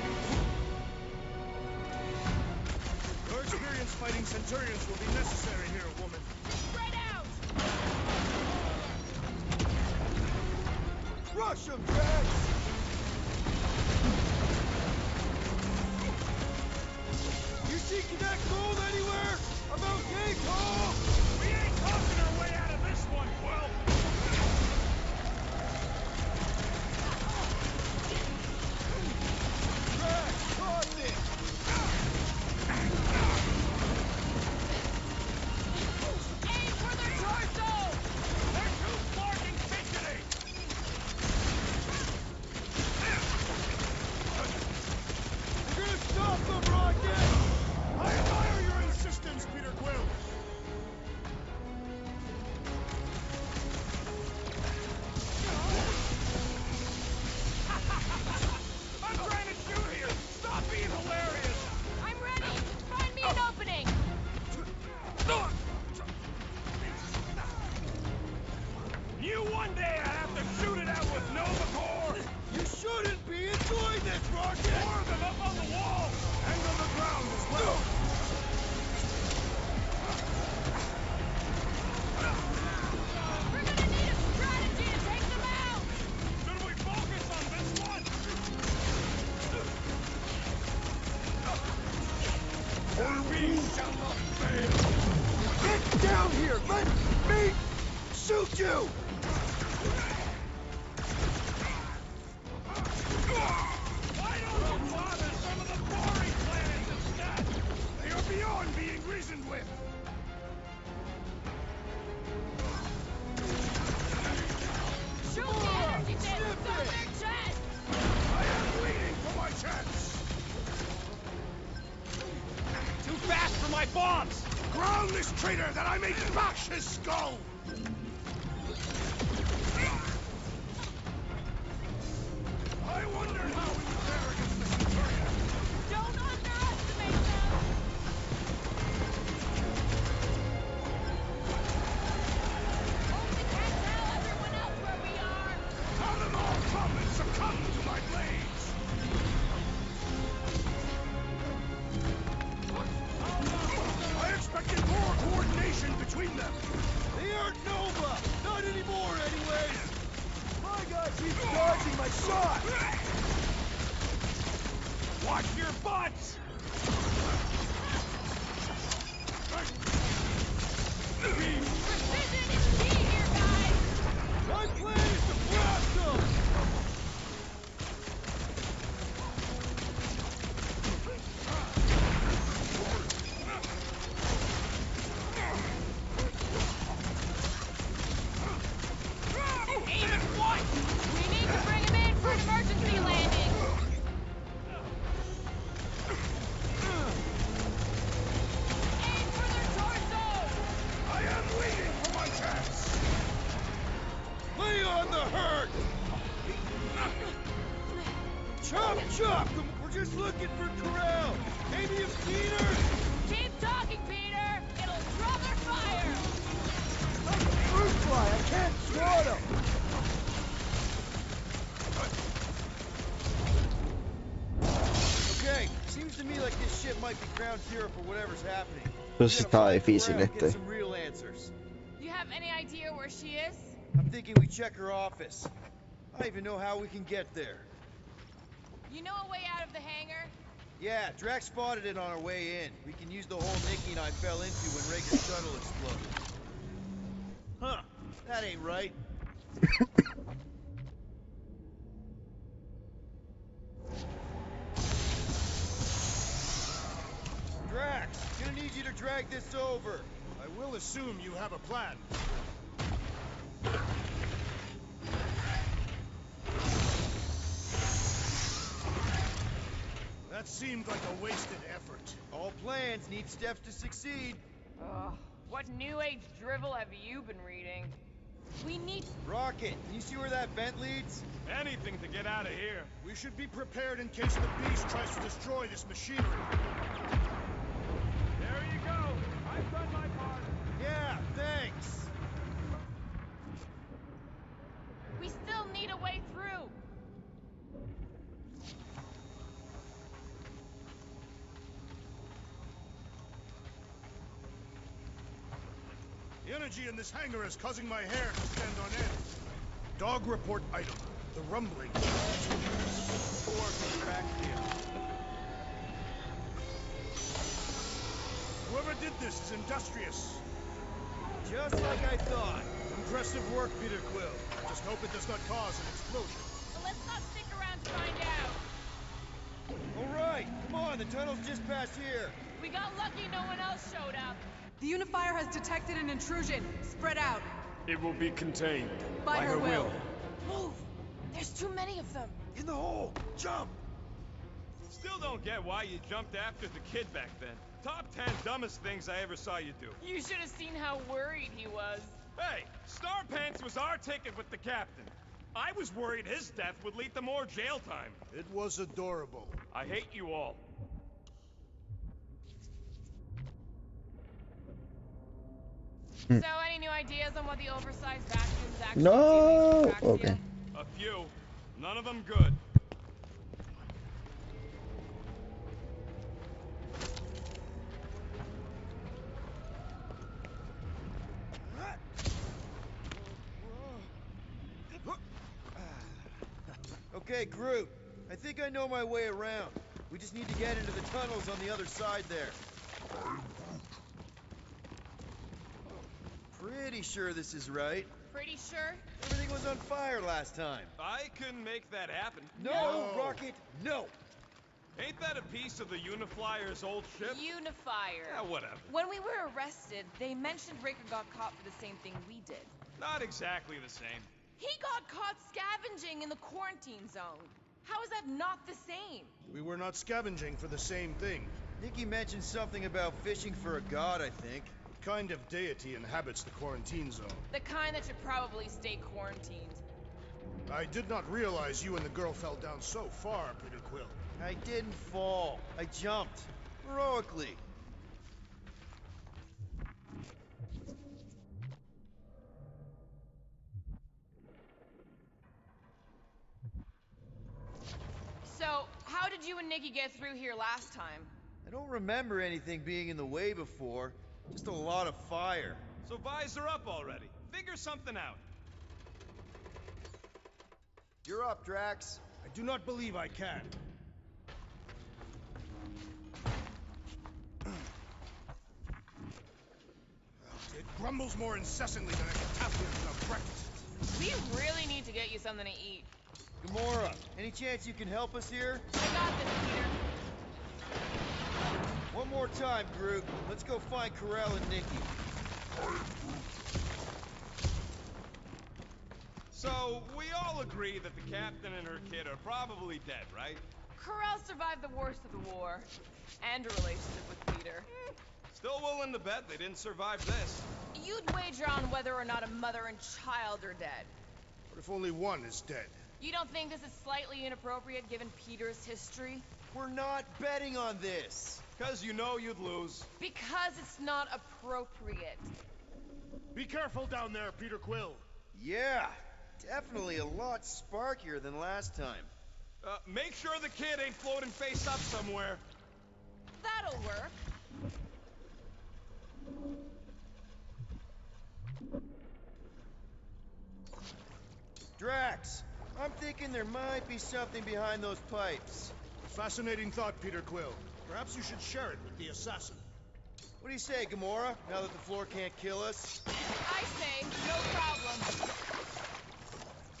Your experience fighting Centurions will be necessary here, woman. Spread out! Crush him, Jax! You see Connect Gold anywhere? About Gate Hall? We ain't talking our way out of this one, Quill! Drax, caught this! Aim for their torso! They're too smart and fidgety! We're gonna stop them, Rocket! I admire your insistence, Peter Quill. I'm trying to shoot here! Stop being hilarious! I'm ready! Find me an opening! You one day I have to shoot it out with Nova Corps! You shouldn't be enjoying this, Rocket! More of them up on the wall! And on the ground as well. We're gonna need a strategy to take them out! Should we focus on this one? We shall not fail. Get down here! Let me shoot you! Why don't you bother some of the boring planets instead? They are beyond being reasoned with. Shoot the energy discs on their chest! I am waiting for my chance. Too fast for my bombs! Ground this traitor that I may bash his skull. I wonder how we would fare against the Centurion. Don't underestimate them! Only can't tell everyone else where we are! Have them all come and succumb to my blades. I expected more coordination between them. They aren't Nova! Not anymore, anyways! My guy keeps dodging my shot! Watch your butts! Precision is key here, guys! My plan is to blast them! Aim at one! We need to bring him in for an emergency landing! Aim for their torsos! I am waiting for my chance. Lay on the hurt! Chop, chop! We're just looking for Corral! Maybe a Peter? Keep talking, Peter! It'll draw their fire! Fruit fly! I can't swat him! Okay, seems to me like this ship might be ground zero for whatever's happening. Pues está difícil Get este. some real answers. You have any idea where she is? I'm thinking we check her office. I don't even know how we can get there. You know a way out of the hangar? Yeah, Drax spotted it on our way in. We can use the hole Nikki and I fell into when Rager's shuttle exploded. Huh, that ain't right. Drax, gonna need you to drag this over. I will assume you have a plan. That seemed like a wasted effort. All plans need steps to succeed. Ugh, what new age drivel have you been reading? We need... Rocket, can you see where that vent leads? Anything to get out of here. We should be prepared in case the beast tries to destroy this machinery. There you go. I've done my part. Yeah, thanks. We still need a way through. The energy in this hangar is causing my hair to stand on end. Dog report item. The rumbling. Whoever did this is industrious. Just like I thought. Impressive work, Peter Quill. I just hope it does not cause an explosion. Well, let's not stick around to find out. All right, come on, the tunnel's just past here. We got lucky no one else showed up. The Unifier has detected an intrusion. Spread out. It will be contained. By her will. Move! There's too many of them. In the hole! Jump! Still don't get why you jumped after the kid back then. Top 10 dumbest things I ever saw you do. You should have seen how worried he was. Hey, Star Pants was our ticket with the captain. I was worried his death would lead to more jail time. It was adorable. I hate you all. So, any new ideas on what the oversized vacuums actually No! do to Okay. A few. None of them good. Okay, Groot. I think I know my way around. We just need to get into the tunnels on the other side there. Pretty sure this is right. Pretty sure? Everything was on fire last time. I couldn't make that happen. No, Rocket, no! Ain't that a piece of the Uniflyer's old ship? Unifier. Yeah, whatever. When we were arrested, they mentioned Raker got caught for the same thing we did. Not exactly the same. He got caught scavenging in the quarantine zone. How is that not the same? We were not scavenging for the same thing. Nicky mentioned something about fishing for a god, I think. What kind of deity inhabits the quarantine zone? The kind that should probably stay quarantined. I did not realize you and the girl fell down so far, Peter Quill. I didn't fall. I jumped. Heroically. So, how did you and Nikki get through here last time? I don't remember anything being in the way before. Just a lot of fire. So visor up already. Figure something out. You're up, Drax. I do not believe I can. It grumbles more incessantly than a catapult of breakfast. We really need to get you something to eat. Gamora, any chance you can help us here? I got this, Peter. One more time, Groot. Let's go find Karel and Nikki. So, we all agree that the captain and her kid are probably dead, right? Karel survived the worst of the war. And a relationship with Peter. Still willing to bet they didn't survive this. You'd wager on whether or not a mother and child are dead. What if only one is dead? You don't think this is slightly inappropriate given Peter's history? We're not betting on this. 'Cause you know you'd lose. Because it's not appropriate. Be careful down there, Peter Quill. Yeah, definitely a lot sparkier than last time. Make sure the kid ain't floating face up somewhere. That'll work. Drax, I'm thinking there might be something behind those pipes. Fascinating thought, Peter Quill. Perhaps you should share it with the assassin. What do you say, Gamora, now that the floor can't kill us? I say, no problem.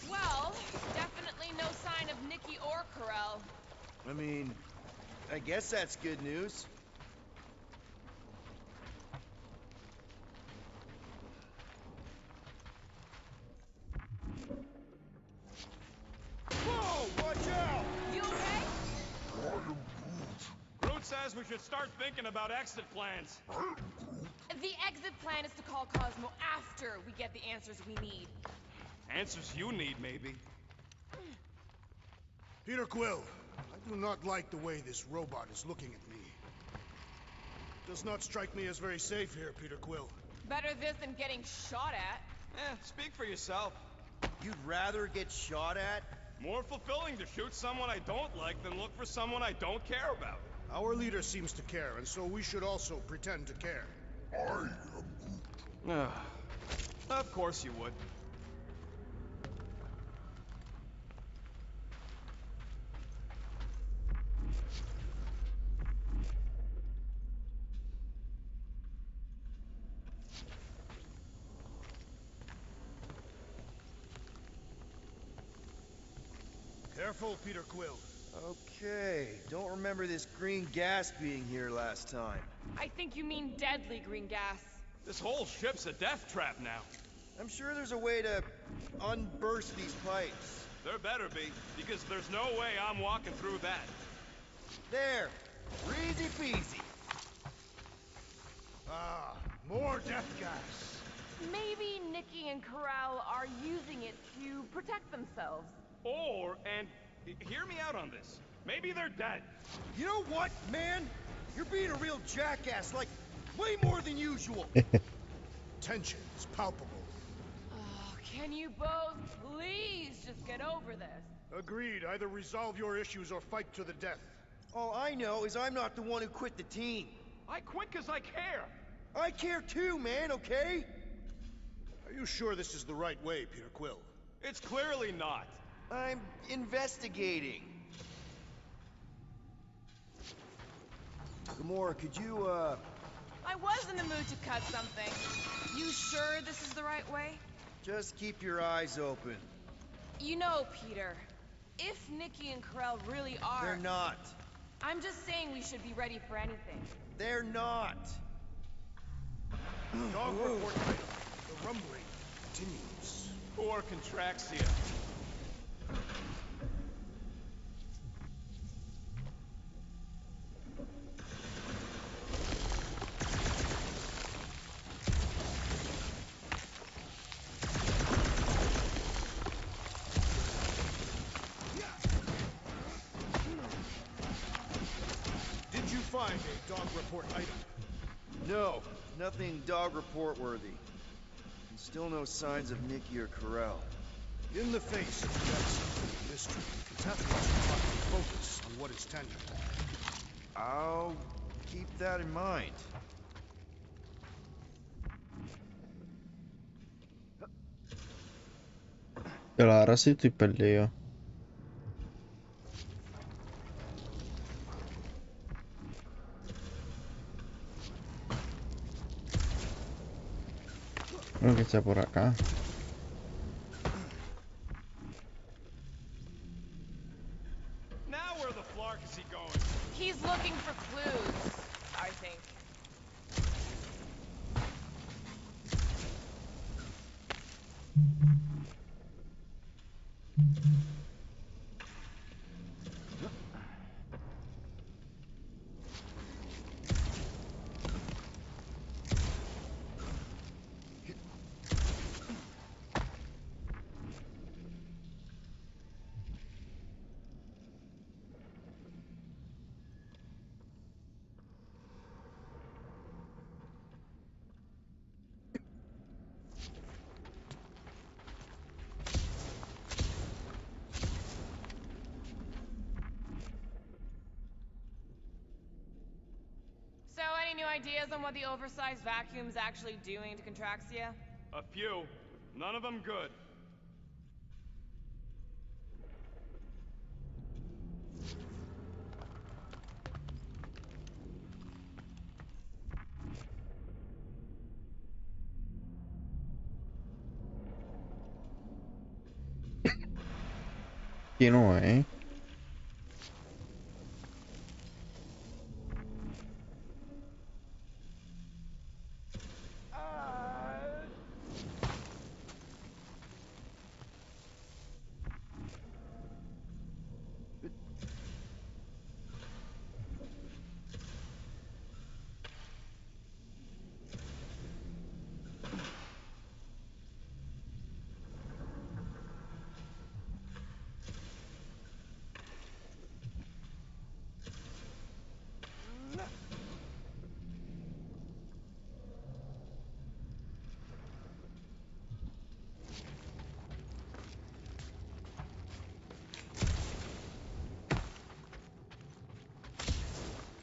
Well, definitely no sign of Nikki or Karel. I mean, I guess that's good news. Whoa, watch out! You okay? Groot says we should start thinking about exit plans. The exit plan is to call Cosmo after we get the answers we need. Answers you need, maybe. Peter Quill, I do not like the way this robot is looking at me. Does not strike me as very safe here, Peter Quill. Better this than getting shot at. Speak for yourself. You'd rather get shot at? More fulfilling to shoot someone I don't like than look for someone I don't care about. Our leader seems to care, and so we should also pretend to care. Of course you would. Careful, Peter Quill. Okay, don't remember this green gas being here last time. I think you mean deadly green gas. This whole ship's a death trap now. I'm sure there's a way to unburst these pipes. There better be, because there's no way I'm walking through that. There! Easy peasy! Ah, more death gas. Maybe Nikki and Corral are using it to protect themselves. And hear me out on this. Maybe they're dead. You know what, man? You're being a real jackass, like, way more than usual. Tension is palpable. Oh, can you both please just get over this? Agreed. Either resolve your issues or fight to the death. All I know is I'm not the one who quit the team. I quit because I care. I care too, man, okay? Are you sure this is the right way, Peter Quill? It's clearly not. I'm investigating. Gamora, could you, I was in the mood to cut something. You sure this is the right way? just keep your eyes open. You know, Peter, if Nikki and Corell really are... They're not. I'm just saying we should be ready for anything. They're not. Dog report item. The rumbling continues. Or Contraxia. Did you find a dog report item? No, nothing dog report worthy. And still no signs of Nikki or Corell. In the face of that mystery, it's happening to properly focus on what is tangible. I'll keep that in mind. Pero ahora sí estoy perdido. Creo que está por acá. Now where the flark is he going? He's looking for clues, I think. So, any new ideas on what the oversized vacuum's actually doing to Contraxia? A few. None of them good. Aquí no,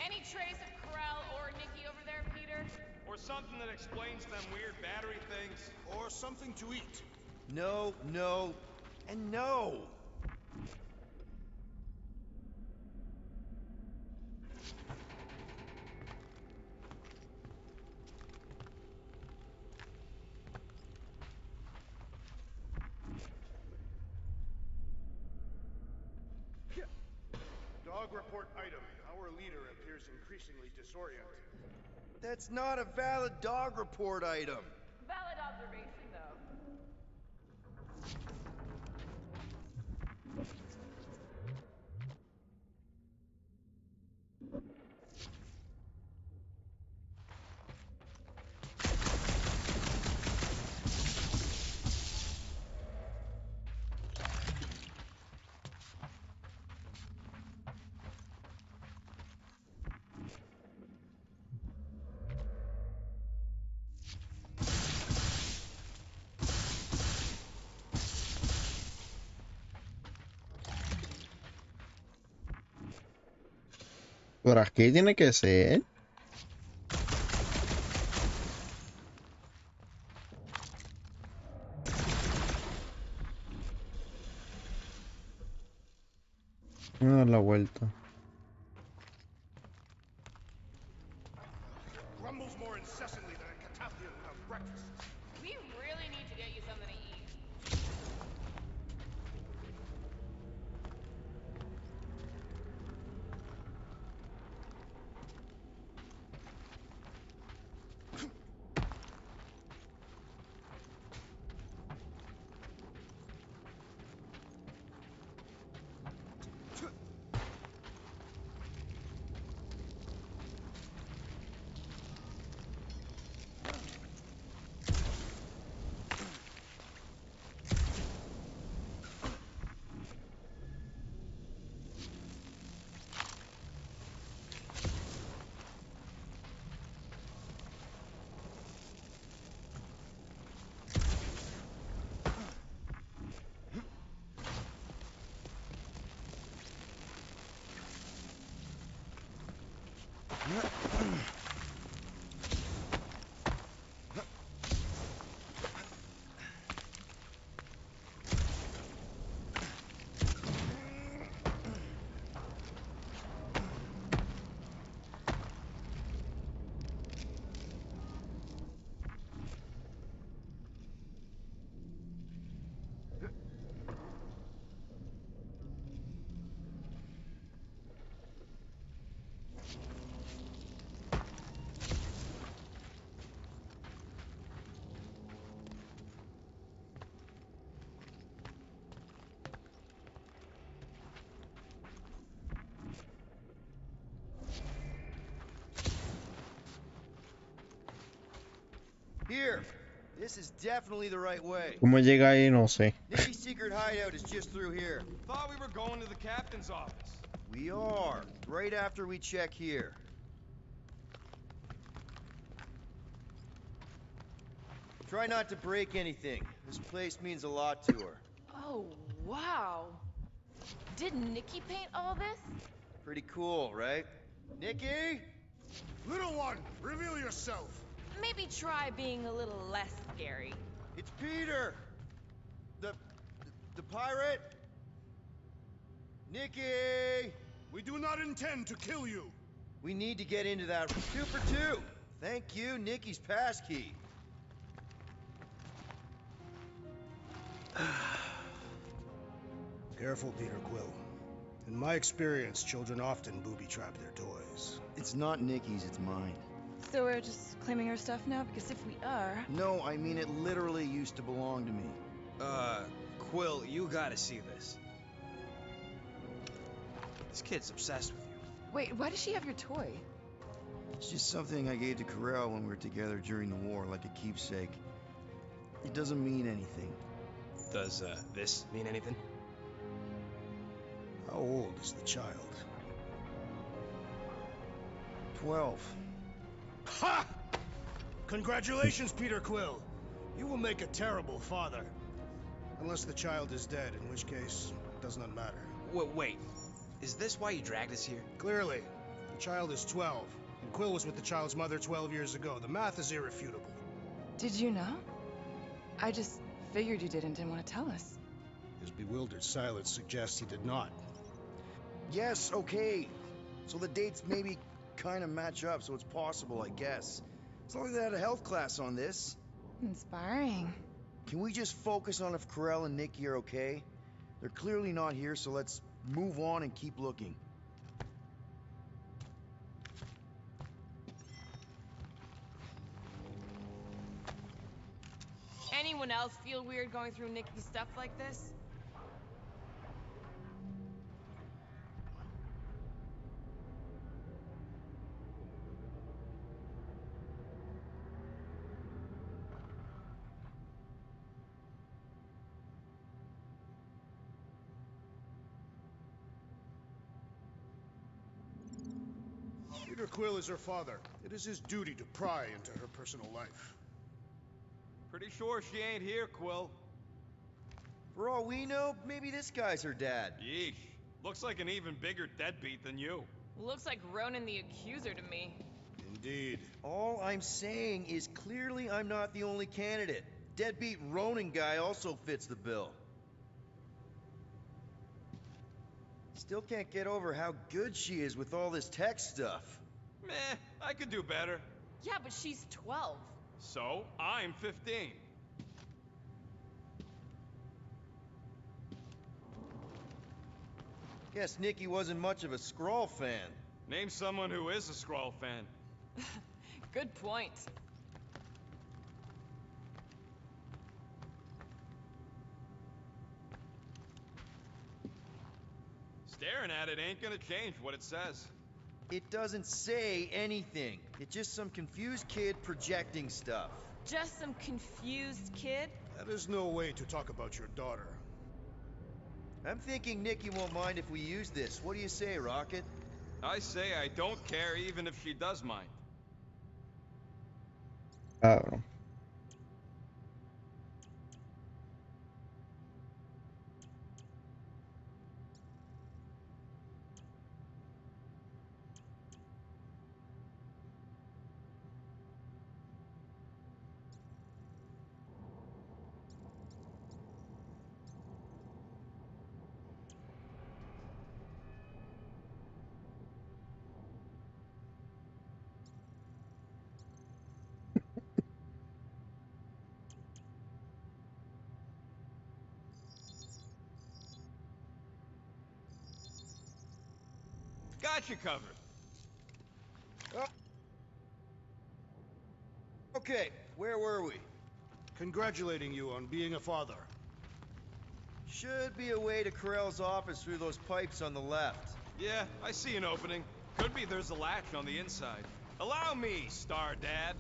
Any trace of Corell or Nikki over there, Peter? Or something that explains them weird battery things. Or something to eat. No, no, and no! Log report item. Our leader appears increasingly disoriented. That's not a valid dog report item. Valid observation, though. Por aquí tiene que ser. Voy a dar la vuelta. Grumbles more incessantly than a Catalan without breakfast. We really need to get you something to eat. Here. This is definitely the right way. ¿Cómo llega ahí? No sé. Nicky's secret hideout is just through here. Thought we were going to the captain's office. We are. Right after we check here. Try not to break anything. This place means a lot to her. Oh, wow. Did Nikki paint all this? Pretty cool, right? Nikki? Little one, reveal yourself. Maybe try being a little less scary. It's Peter! The pirate? Nikki! We do not intend to kill you. We need to get into that 2 for 2. Thank you, Nikki's passkey. Careful, Peter Quill. In my experience, children often booby-trap their toys. It's not Nikki's, it's mine. So we're just claiming her stuff now? Because if we are... No, I mean it literally used to belong to me. Quill, you gotta see this. This kid's obsessed with you. Wait, why does she have your toy? It's just something I gave to Corel when we were together during the war, like a keepsake. It doesn't mean anything. Does, this mean anything? How old is the child? 12. Ha! Congratulations, Peter Quill. You will make a terrible father. Unless the child is dead, in which case, it does not matter. Wait. Is this why you dragged us here? Clearly. The child is 12, and Quill was with the child's mother 12 years ago. The math is irrefutable. Did you know? I just figured you didn't want to tell us. His bewildered silence suggests he did not. Yes, okay. So the dates maybe kind of match up, so it's possible, I guess. It's not like they had a health class on this. Inspiring. Can we just focus on if Corel and Nikki are okay? They're clearly not here, so let's move on and keep looking. else feel weird going through Nikki's stuff like this? Peter Quill is her father. It is his duty to pry into her personal life. Pretty sure she ain't here, Quill. For all we know, maybe this guy's her dad. Yeesh. Looks like an even bigger deadbeat than you. Looks like Ronan the Accuser to me. Indeed. All I'm saying is clearly I'm not the only candidate. Deadbeat Ronan guy also fits the bill. Still can't get over how good she is with all this tech stuff. Meh, I could do better. Yeah, but she's 12. So, I'm 15. Guess Nikki wasn't much of a Skrull fan. Name someone who is a Skrull fan. Good point. Staring at it ain't gonna change what it says. It doesn't say anything. It's just some confused kid projecting stuff. Just some confused kid? That is no way to talk about your daughter. I'm thinking Nikki won't mind if we use this. What do you say, Rocket? I say I don't care even if she does mind. I don't know. Got you covered. Okay, where were we? Congratulating you on being a father. Should be a way to Corell's office through those pipes on the left. Yeah, I see an opening. Could be there's a latch on the inside. Allow me, Star Dad.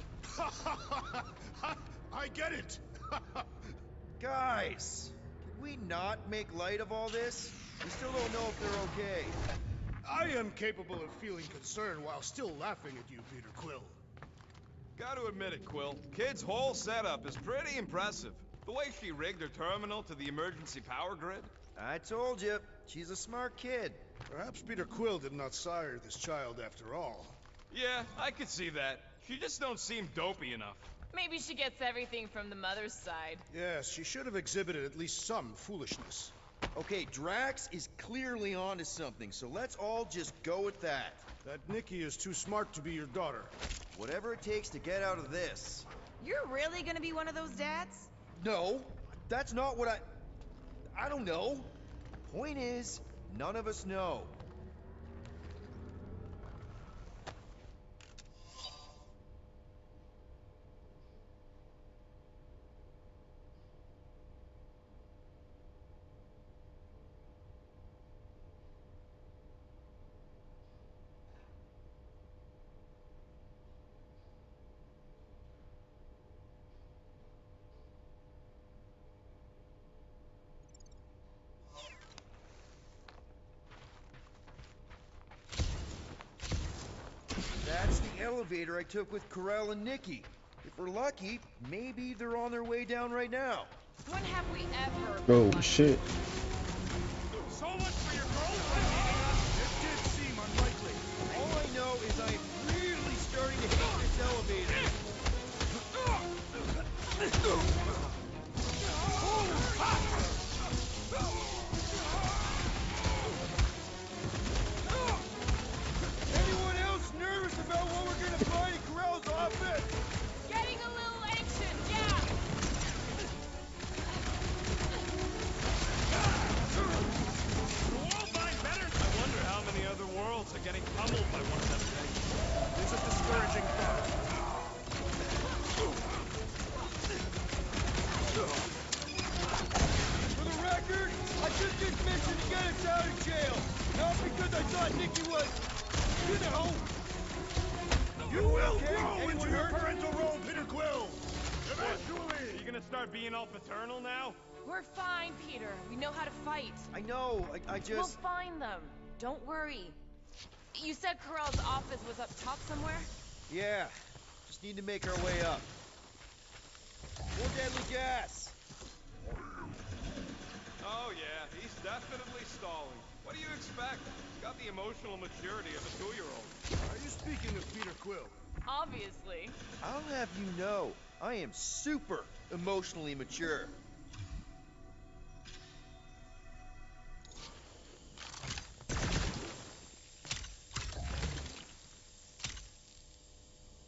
I get it. Guys, can we not make light of all this? We still don't know if they're okay. I am capable of feeling concern while still laughing at you, Peter Quill. Gotta admit it, Quill. Kid's whole setup is pretty impressive. The way she rigged her terminal to the emergency power grid. I told you, she's a smart kid. Perhaps Peter Quill did not sire this child after all. Yeah, I could see that. She just don't seem dopey enough. Maybe she gets everything from the mother's side. Yes, she should have exhibited at least some foolishness. Okay, Drax is clearly onto something, so let's all just go with that. That Nikki is too smart to be your daughter. Whatever it takes to get out of this. You're really gonna be one of those dads? No, that's not what I don't know. Point is, none of us know. That's the elevator I took with Corell and Nikki. If we're lucky, maybe they're on their way down right now. When have we ever? Oh shit. So much for your girl. It did seem unlikely. All I know is I am really starting to hate this elevator. Anyone else nervous about what we're gonna find in Corell's office? Getting a little anxious, yeah. The world mine better. I wonder how many other worlds are getting pummeled by one of them things. It is a discouraging thought. thought Nikki was... You know! You will grow into your parental role, Peter Quill! Eventually! Are you gonna start being all paternal now? We're fine, Peter. We know how to fight. I know, I We'll just... find them. Don't worry. You said Corell's office was up top somewhere? Yeah, just need to make our way up. More deadly gas! Oh yeah, he's definitely stalling. What do you expect? He's got the emotional maturity of a 2-year-old. Are you speaking of Peter Quill? Obviously. I'll have you know, I am super emotionally mature.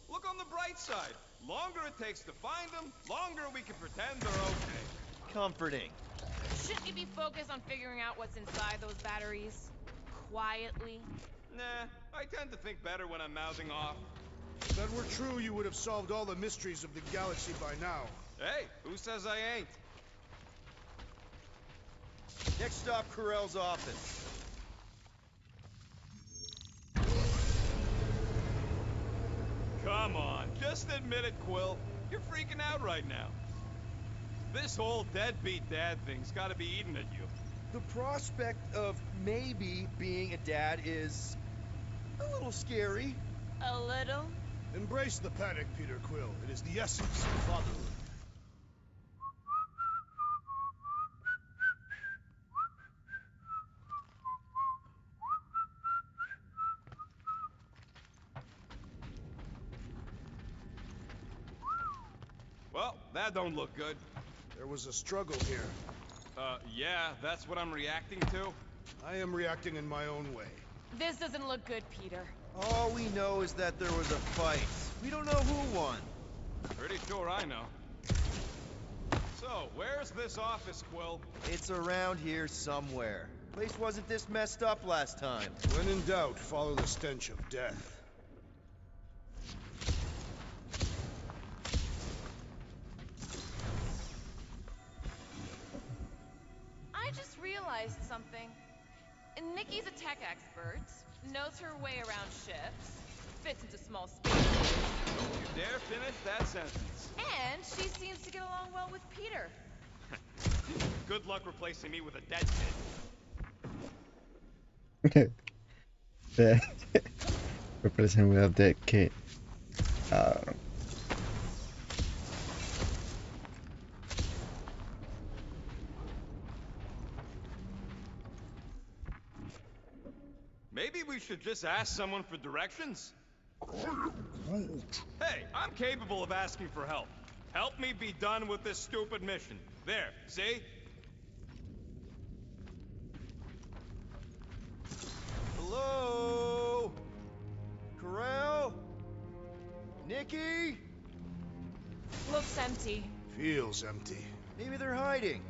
Look on the bright side. Longer it takes to find them, longer we can pretend they're okay. Comforting. Shouldn't you be focused on figuring out what's inside those batteries? Quietly? Nah, I tend to think better when I'm mouthing off. If that were true, you would have solved all the mysteries of the galaxy by now. Hey, who says I ain't? Next stop, Corell's office. Come on, just admit it, Quill. You're freaking out right now. This whole deadbeat dad thing's gotta be eating at you. The prospect of maybe being a dad is a little scary. A little? Embrace the panic, Peter Quill. It is the essence of fatherhood. Well, that don't look good. There was a struggle here. Yeah, that's what I'm reacting to. I am reacting in my own way. This doesn't look good, Peter. All we know is that there was a fight. We don't know who won. Pretty sure I know. So, where's this office, Quill? It's around here somewhere. Place wasn't this messed up last time. When in doubt, follow the stench of death. I just realized something. Nikki's a tech expert, knows her way around ships, fits into small spaces. Don't you dare finish that sentence. And she seems to get along well with Peter. Good luck replacing me with a dead kid. Replacing with a dead kid. Maybe we should just ask someone for directions? Hey, I'm capable of asking for help. Help me be done with this stupid mission. There, see? Hello? Corell? Nikki? Looks empty. Feels empty. Maybe they're hiding.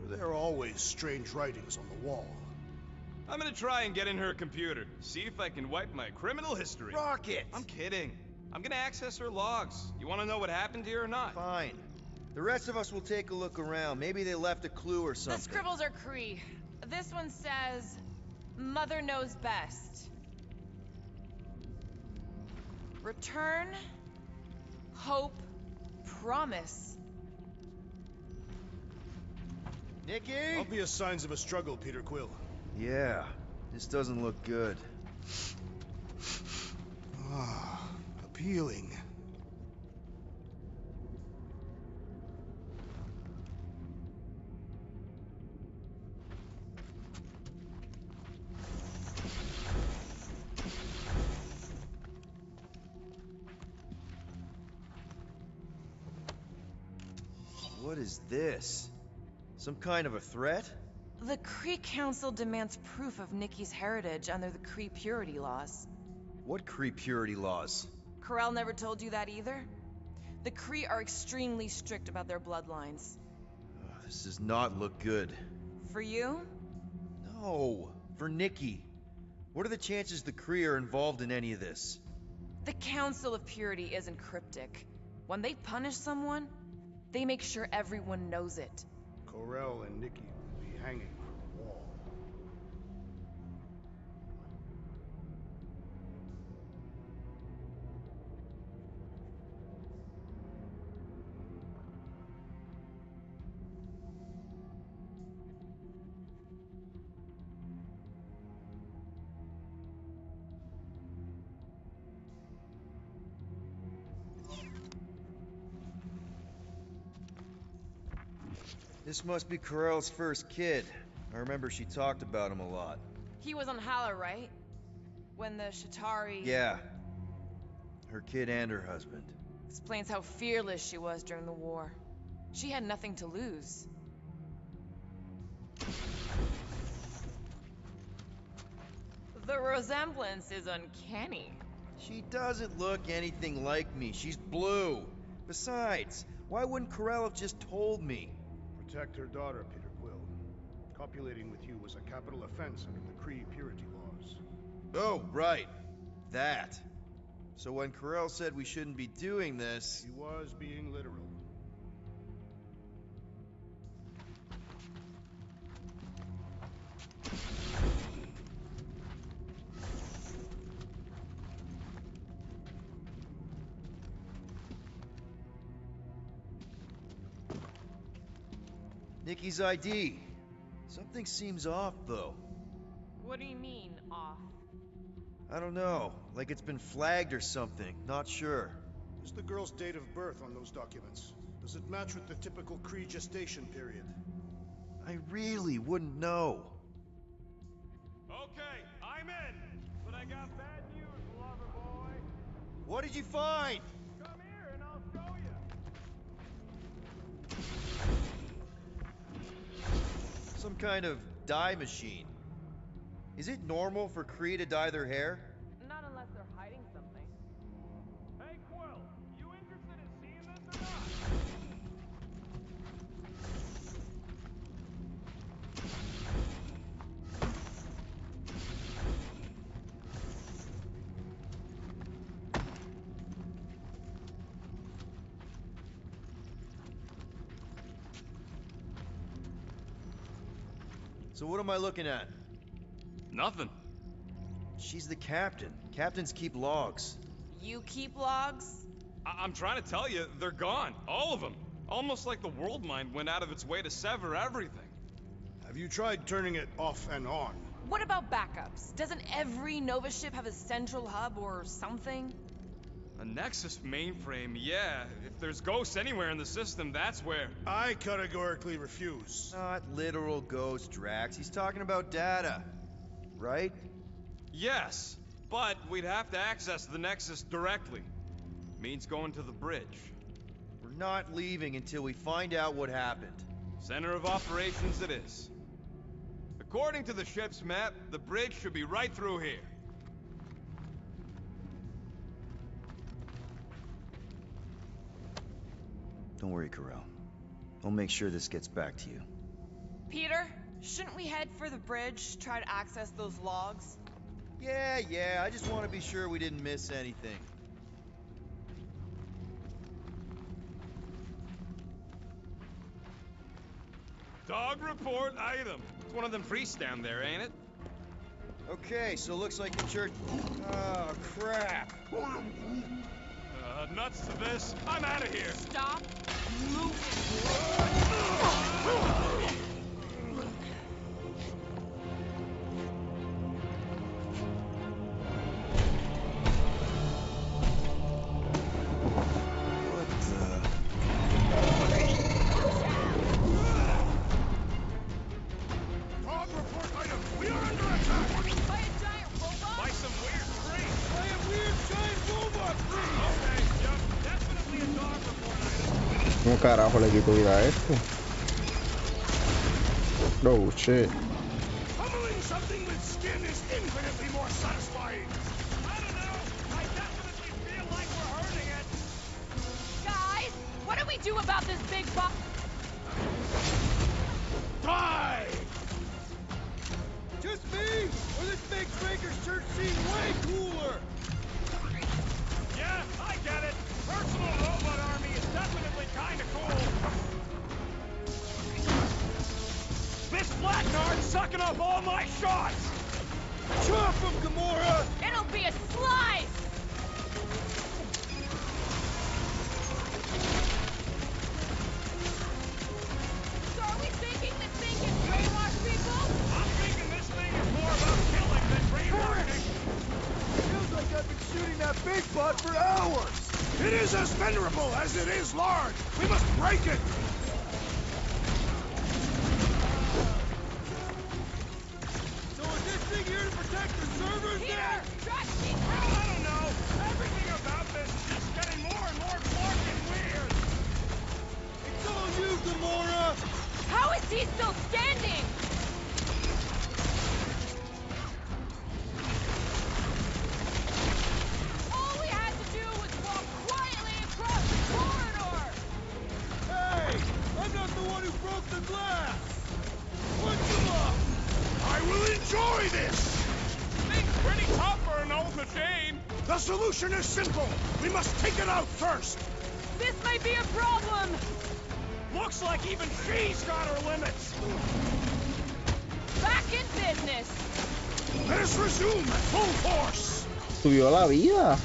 There are always strange writings on the wall. I'm gonna try and get in her computer. See if I can wipe my criminal history. Rocket! I'm kidding. I'm gonna access her logs. You wanna know what happened here or not? Fine. The rest of us will take a look around. Maybe they left a clue or something. The scribbles are Cree. This one says, Mother knows best. Return, hope, promise. Nikki? Obvious signs of a struggle, Peter Quill. Yeah, this doesn't look good. Ah, appealing. What is this? Some kind of a threat? The Cree Council demands proof of Nikki's heritage under the Cree purity laws. What Cree purity laws? Corell never told you that either? The Cree are extremely strict about their bloodlines. This does not look good. For you? No, for Nikki. What are the chances the Cree are involved in any of this? The Council of Purity isn't cryptic. When they punish someone, they make sure everyone knows it. Corell and Nikki will be hanging from the wall. This must be Corell's first kid. I remember she talked about him a lot. He was on Hala, right? When the Shatari... Yeah. Her kid and her husband. Explains how fearless she was during the war. She had nothing to lose. The resemblance is uncanny. She doesn't look anything like me. She's blue. Besides, why wouldn't Corell have just told me? Protect her daughter, Peter Quill. Copulating with you was a capital offense under the Kree purity laws. Oh, right. That. So when Corell said we shouldn't be doing this... He was being literal. Nikki's ID. Something seems off, though. What do you mean, off? I don't know. Like it's been flagged or something. Not sure. Is the girl's date of birth on those documents? Does it match with the typical Kree gestation period? I really wouldn't know. Okay, I'm in. But I got bad news, lover boy. What did you find? Come here and I'll show you. Some kind of dye machine. Is it normal for Kree to dye their hair? Not unless they're hiding something. Hey, Quill, you interested in seeing this or not? So what am I looking at? Nothing. She's the captain. Captains keep logs. You keep logs? I'm trying to tell you, they're gone. All of them. Almost like the world mind went out of its way to sever everything. Have you tried turning it off and on? What about backups? Doesn't every Nova ship have a central hub or something? A Nexus mainframe, yeah. If there's ghosts anywhere in the system, that's where. I categorically refuse. Not literal ghost, Drax. He's talking about data. Right? Yes, but we'd have to access the Nexus directly. Means going to the bridge. We're not leaving until we find out what happened. Center of operations it is. According to the ship's map, the bridge should be right through here. Don't worry, Corell. I'll make sure this gets back to you. Peter, shouldn't we head for the bridge, try to access those logs? Yeah, I just want to be sure we didn't miss anything. Dog report item. It's one of them priests down there, ain't it? Okay, so looks like the church... Oh, crap. Nuts to this. I'm out of here. Stop moving. Dog report item! We are under attack! By a giant robot? By some weird tree. By a weird giant robot tree! Okay, yep. Definitely a dog report item. ¿Cómo carajo le quito vida a esto? Oh shit. Pummeling something with skin is infinitely more satisfying! I don't know. I definitely feel like we're hurting it. Guys, what do we do about this big box? Die! Just me? Or this big breaker's church seemed way cooler? Yeah, I get it. Personal robot army is definitely kind of cool. This blackguard's sucking up all my shots. Chop him, Gamora! It'll be a slice! So are we thinking this thing can brainwash people? I'm thinking this thing is more about killing than brainwashing. Feels like I've been shooting that big butt for hours! It is as venerable as it is large! We must break it! chain! The solution is simple. We must take it out first. This might be a problem! Looks like even she's got her limits! Back in business! Let us resume at full force. Subió la vida.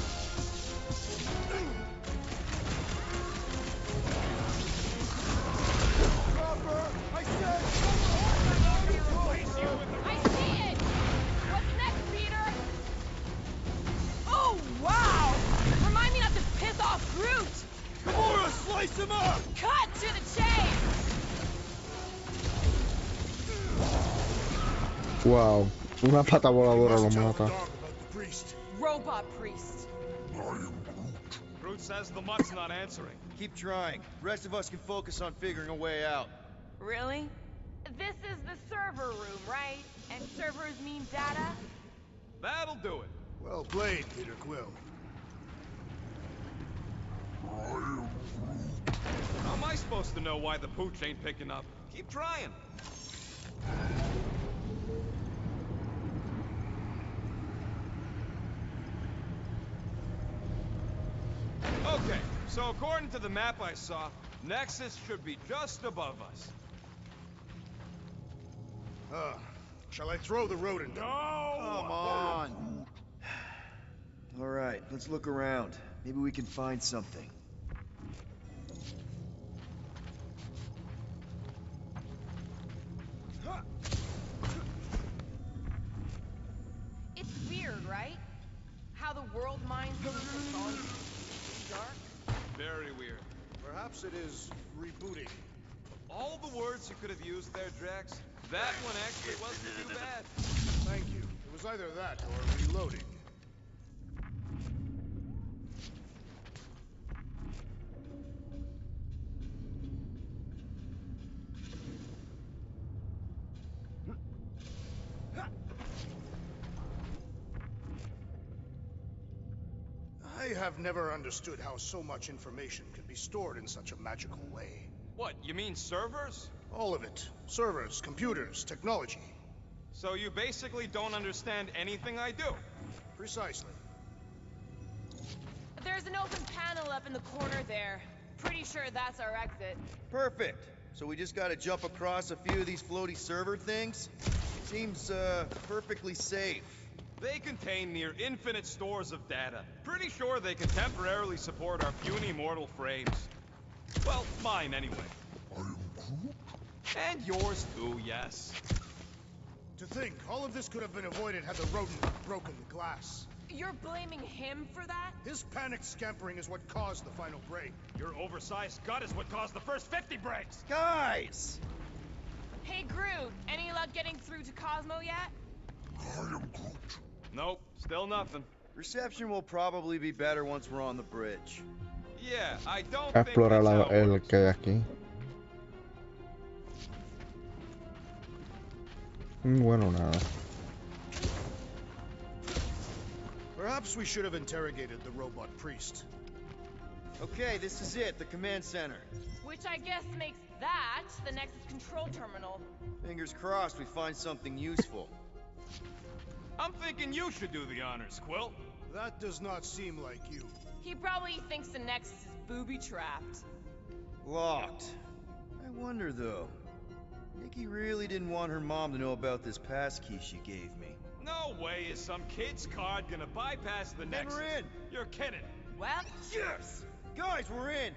I see it! What's next, Peter? Oh, wow! Remind me not to piss off Groot! Gamora, slice him up! Cut to the chase! Wow. Una pata voladora lo Tell the mata. dog about the priest. Robot priest. Groot says the mutt's not answering. Keep trying. Rest of us can focus on figuring a way out. Really? This is the server room, right? And servers mean data? That'll do it. Well played, Peter Quill. How am I supposed to know why the pooch ain't picking up? Keep trying. Okay, so according to the map I saw, Nexus should be just above us. Shall I throw the rodent? Come on! Alright, let's look around. Maybe we can find something. It's weird, right? How the world minds those have gone dark? Very weird. Perhaps it is rebooting. All the words you could have used there, Drax, that one actually wasn't too bad. Thank you. It was either that or reloading. I have never understood how so much information can be stored in such a magical way. What, you mean servers? All of it. Servers, computers, technology. So you basically don't understand anything I do? Precisely. There's an open panel up in the corner there. Pretty sure that's our exit. Perfect. So we just gotta jump across a few of these floaty server things? Seems, perfectly safe. They contain near infinite stores of data. Pretty sure they can temporarily support our puny mortal frames. Well, mine anyway. And yours too, yes. To think, all of this could have been avoided had the rodent not broken the glass. You're blaming him for that? His panicked scampering is what caused the final break. Your oversized gut is what caused the first 50 breaks! Guys! Hey, Groot, any luck getting through to Cosmo yet? Nope, still nothing. Reception will probably be better once we're on the bridge. Yeah, I don't A think explorar that's how it el works. que hay aquí. Bueno, nada. Perhaps we should have interrogated the robot priest. Okay, this is it, the command center. Which I guess makes that the Nexus control terminal. Fingers crossed we find something useful. I'm thinking you should do the honors, Quill. That does not seem like you. He probably thinks the Nexus is booby-trapped. Locked. I wonder, though. Nikki really didn't want her mom to know about this passkey she gave me. No way is some kid's card gonna bypass the Then Nexus. we're in! You're kidding. Well, Yes! Guys, we're in!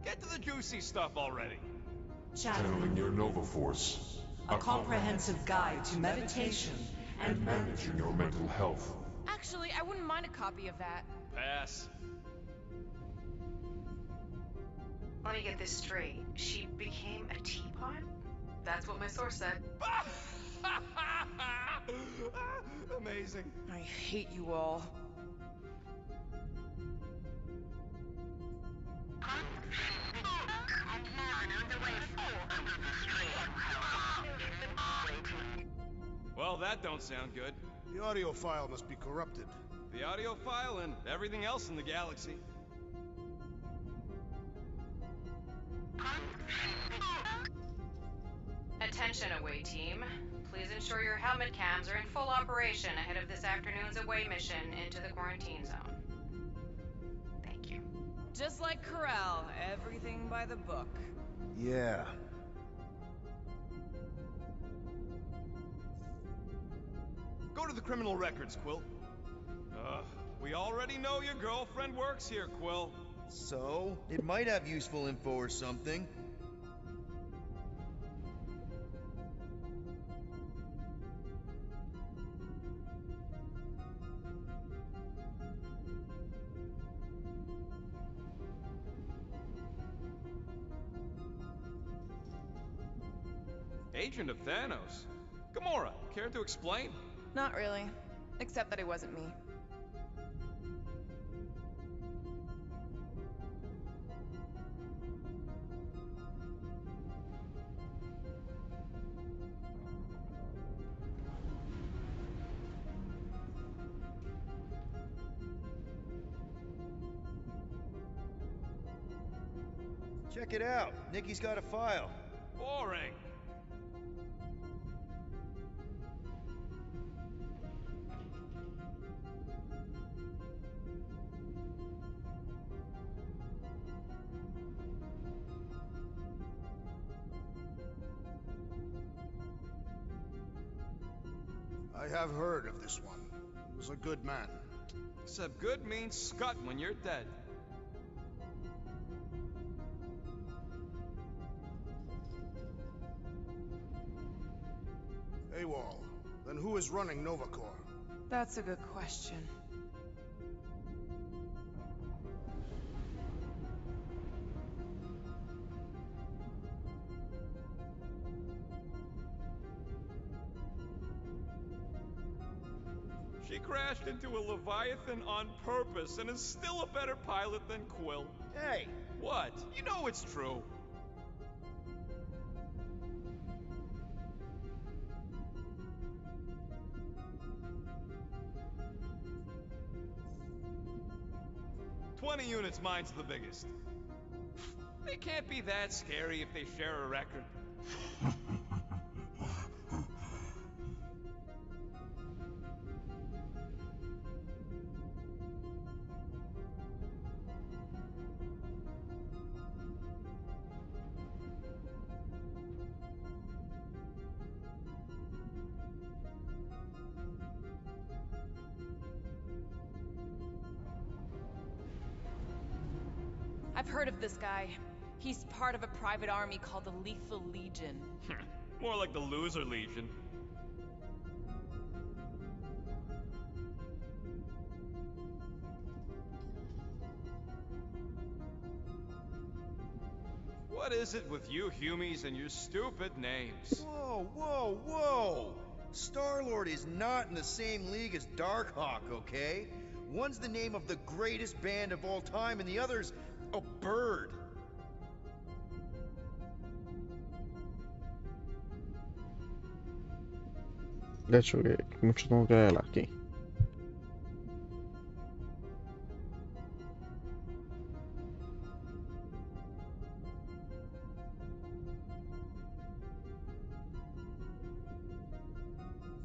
Get to the juicy stuff already. Channeling your Nova Force. A comprehensive guide to meditation and managing your mental health. actually, I wouldn't mind a copy of that. Pass. Let me get this straight. She became a teapot? That's what my source said. Amazing. I hate you all. Well, that don't sound good. The audio file must be corrupted. The audio file and everything else in the galaxy. Attention away team. Please Please ensure your helmet cams are in full operation ahead of this afternoon's away mission into the quarantine zone. Thank you. Just like Corral, everything by the book. Yeah. Go to the criminal records, Quill. We already know your girlfriend works here, Quill. So, it might have useful info or something. Agent of Thanos. Gamora, care to explain? Not really. Except that it wasn't me. Check it out. Nikki's got a file. Boring. I have heard of this one. He was a good man. Except good means scut when you're dead. AWOL. Then who is running Novacore? That's a good question. She crashed into a Leviathan on purpose and is still a better pilot than Quill. Hey! What? You know it's true. "20 units, mine's the biggest. They can't be that scary if they share a record." I've heard of this guy. He's part of a private army called the Lethal Legion. More like the Loser Legion. What is it with you Humies and your stupid names? Whoa, whoa, whoa! Star-Lord is not in the same league as Darkhawk, okay? One's the name of the greatest band of all time, and the other's a bird. De hecho, que mucho tengo que leer aquí.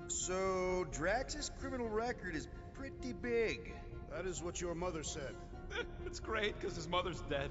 So, Drax's criminal record is pretty big. That is what your mother said. It's great, because his mother's dead.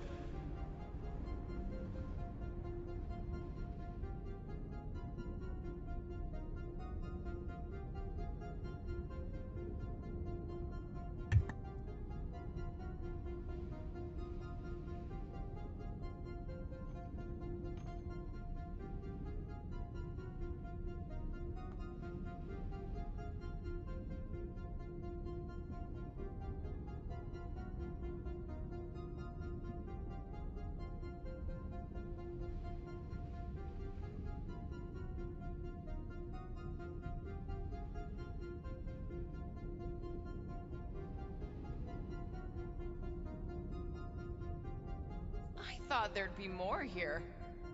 I thought there'd be more here.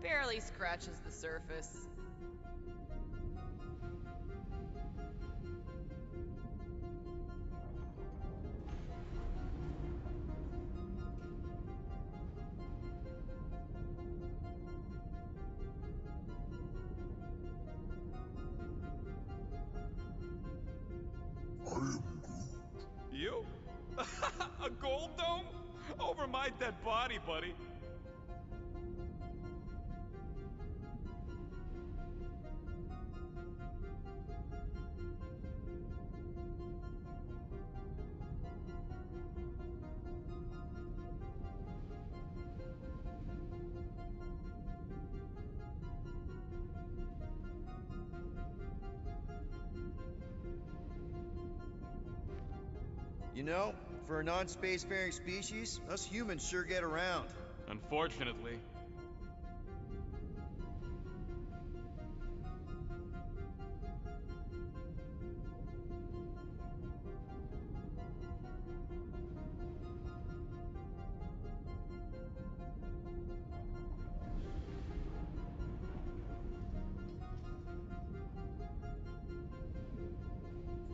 Barely scratches the surface. body, buddy. You know, for a non-spacefaring species, us humans sure get around. Unfortunately.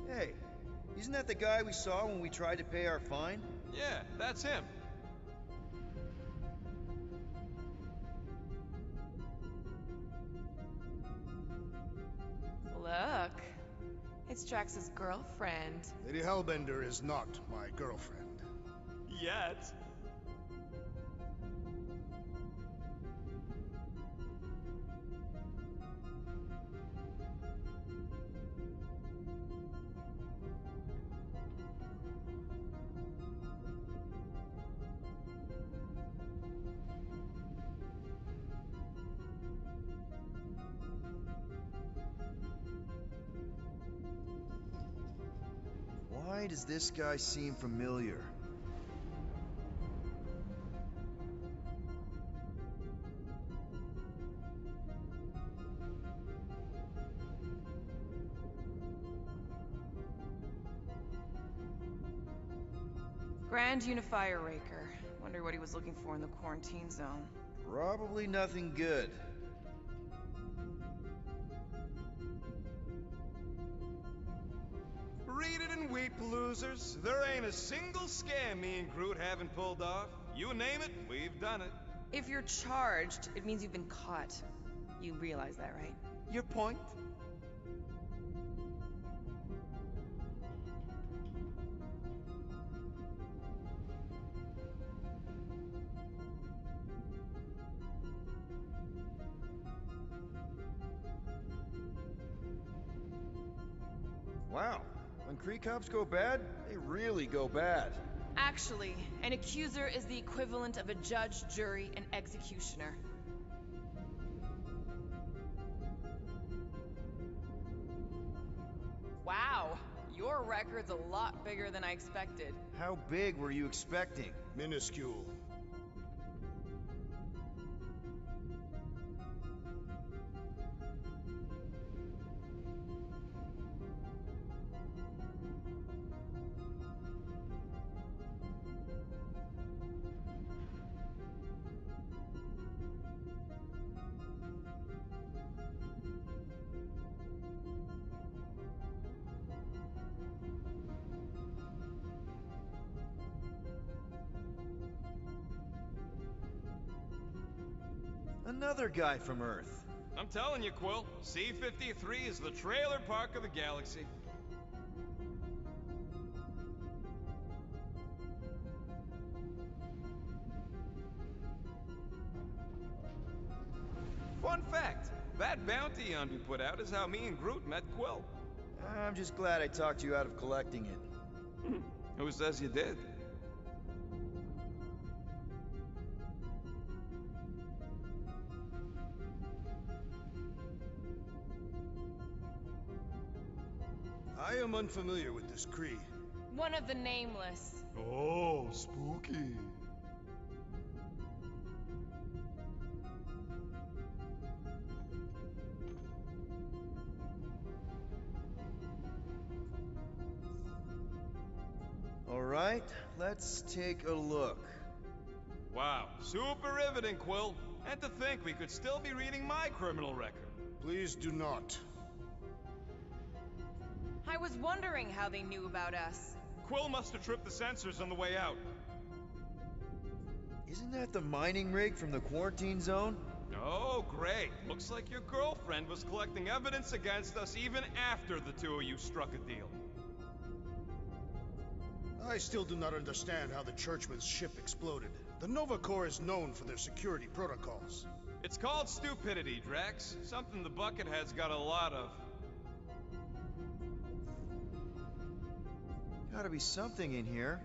Hey, isn't that the guy we saw when we tried to pay our fine? Yeah, that's him. Look, it's Drax's girlfriend. Lady Hellbender is not my girlfriend. Yet. Why does this guy seem familiar? Grand Unifier Raker. Wonder what he was looking for in the quarantine zone. Probably nothing good. Read it and weep, losers. There ain't a single scam me and Groot haven't pulled off. You name it, we've done it. If you're charged, it means you've been caught. You realize that, right? Your point? Wow, when Kree cops go bad, they really go bad. Actually, an accuser is the equivalent of a judge, jury, and executioner. Wow, your record's a lot bigger than I expected. How big were you expecting? Minuscule. Another guy from Earth. I'm telling you, Quill, C-53 is the trailer park of the galaxy. Fun fact, that bounty on we put out is how me and Groot met Quill. I'm just glad I talked you out of collecting it. Who says you did? I am unfamiliar with this Kree. One of the nameless. Oh, spooky. All right, let's take a look. Wow, super riveting, Quill. And to think we could still be reading my criminal record. Please do not. I was wondering how they knew about us. Quill must have tripped the sensors on the way out. Isn't that the mining rig from the quarantine zone? Oh, great. Looks like your girlfriend was collecting evidence against us even after the two of you struck a deal. I still do not understand how the Churchman's ship exploded. The Nova Corps is known for their security protocols. It's called stupidity, Drax. Something the Buckethead's got a lot of. Gotta be something in here.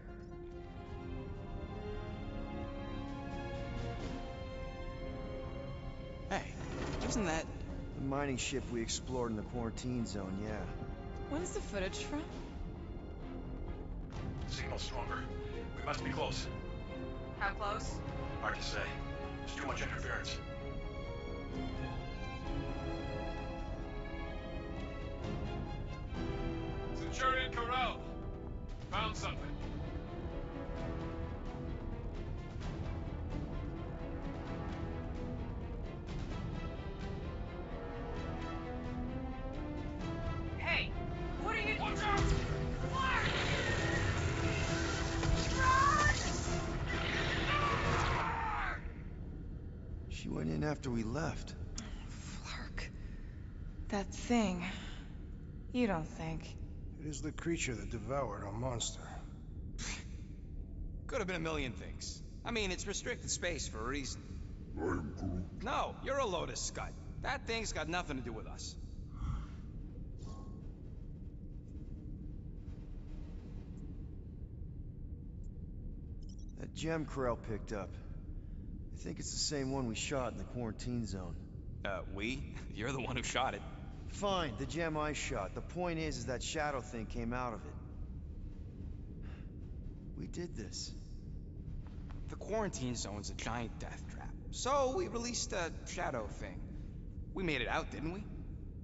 Hey, isn't that... The mining ship we explored in the quarantine zone, yeah. What is the footage from? Signal stronger. We must be close. How close? Hard to say. There's too much interference. Centurion Corral. Found something. Hey, what are you... Watch out! She went in after we left. Flark. That thing. You don't think? It is the creature that devoured our monster. Could have been a million things. I mean, it's restricted space for a reason. I am Groot. No, you're a lotus scud. That thing's got nothing to do with us. That gem Corral picked up. I think it's the same one we shot in the quarantine zone. We? You're the one who shot it. Fine, the gem I shot. The point is that shadow thing came out of it. We did this. The quarantine zone's a giant death trap. So we released a shadow thing. We made it out, didn't we?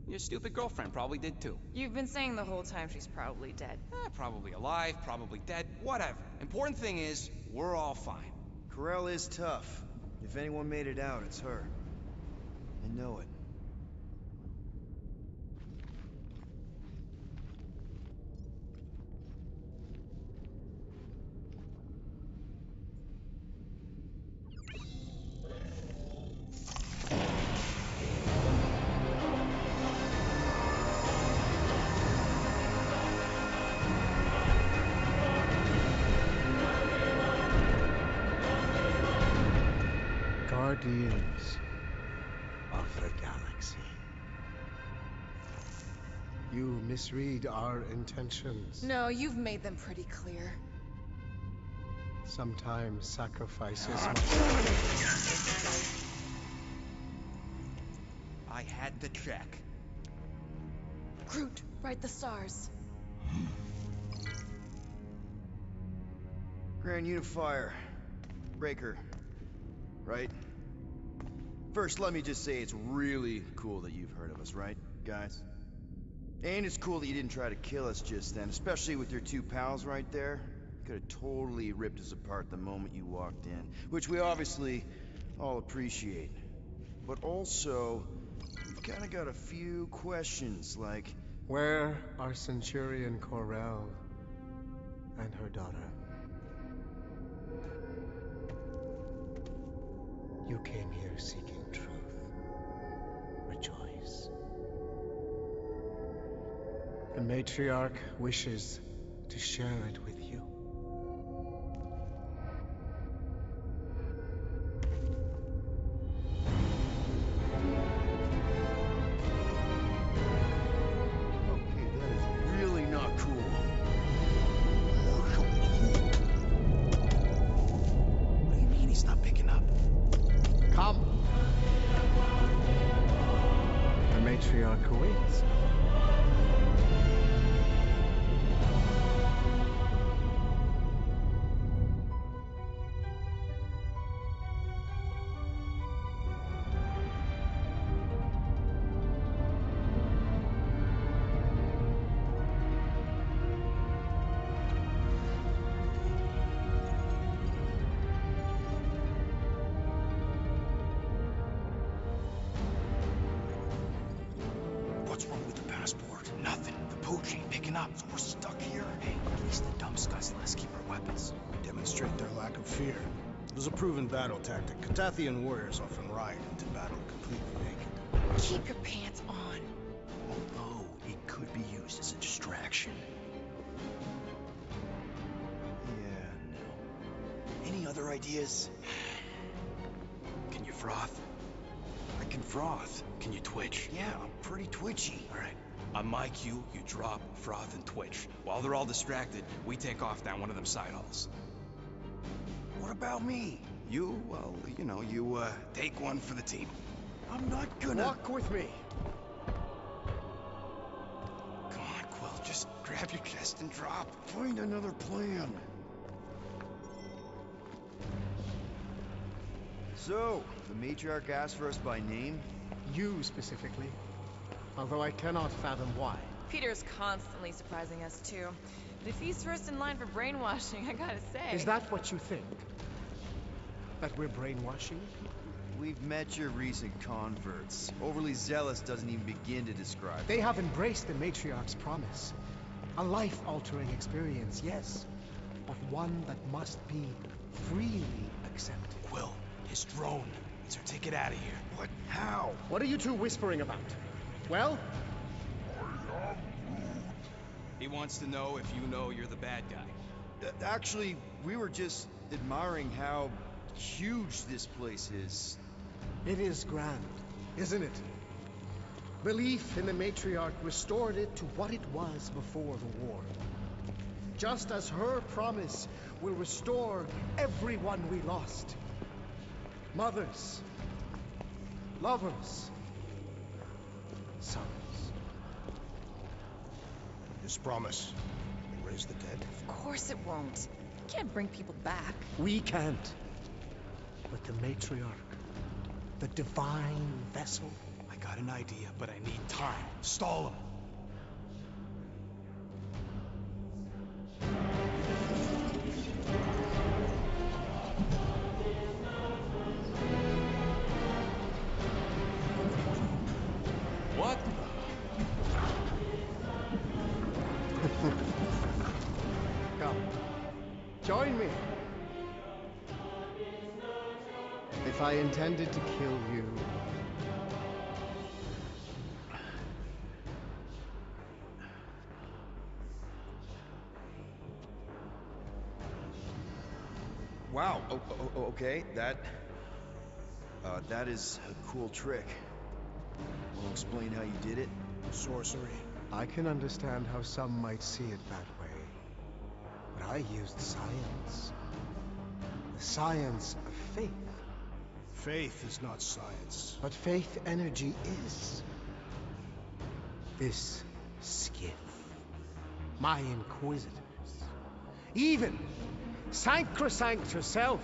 Your stupid girlfriend probably did too. You've been saying the whole time she's probably dead. Probably alive, probably dead, whatever. Important thing is, we're all fine. Corral is tough. If anyone made it out, it's her. I know it. Guardians of the Galaxy. You misread our intentions. No, you've made them pretty clear. Sometimes sacrifices I had to check. Groot, write the stars. Grand Unifier. Breaker. Right? First, let me just say it's really cool that you've heard of us, right, guys? And it's cool that you didn't try to kill us just then, especially with your two pals right there. Could have totally ripped us apart the moment you walked in, which we obviously all appreciate. But also, we've kind of got a few questions, like... Where are Centurion Corral and her daughter? You came here seeking truth. Rejoice. The matriarch wishes to share it with you. Okay, that is really not cool. What do you mean he's not picking up? Come! The matriarch awaits. What's wrong with the passport? Nothing. The pooch ain't picking up, so we're stuck here. Hey, at least the dumb scuds let us keep our weapons. Demonstrate their lack of fear. It was a proven battle tactic. Katathian warriors often ride into battle completely naked. Keep your pants on. Although it could be used as a distraction. Yeah, no. Any other ideas? Can you froth? I can froth. Can you twitch? Yeah, I'm pretty twitchy. All right. On my cue, you drop, froth, and twitch. While they're all distracted, we take off down one of them side halls. What about me? You, well, you know, you, take one for the team. I'm not gonna... Walk with me. Come on, Quill, just grab your chest and drop. Find another plan. So, the matriarch asked for us by name? You specifically. Although I cannot fathom why. Peter's constantly surprising us, too. But if he's first in line for brainwashing, I gotta say... Is that what you think? That we're brainwashing? We've met your recent converts. Overly zealous doesn't even begin to describe They have embraced the matriarch's promise. A life-altering experience, yes. But one that must be freely accepted. Quill, his drone. It's our ticket out of here. What? How? What are you two whispering about? Well? He wants to know if you know you're the bad guy. Actually, we were just admiring how huge this place is. It is grand, isn't it? Belief in the matriarch restored it to what it was before the war. Just as her promise will restore everyone we lost. Mothers, lovers, sons. His promise will raise the dead. Of course it won't. You can't bring people back. We can't. But the matriarch, the divine vessel. I got an idea, but I need time. Stall him. What? Come. Join me. If I intended to kill you... Wow, okay, that is a cool trick. Wanna explain how you did it? Sorcery. I can understand how some might see it that way. But I used science. The science of faith. Faith is not science. But faith energy is. This skiff. My inquisitors. Even Sacrosanct herself.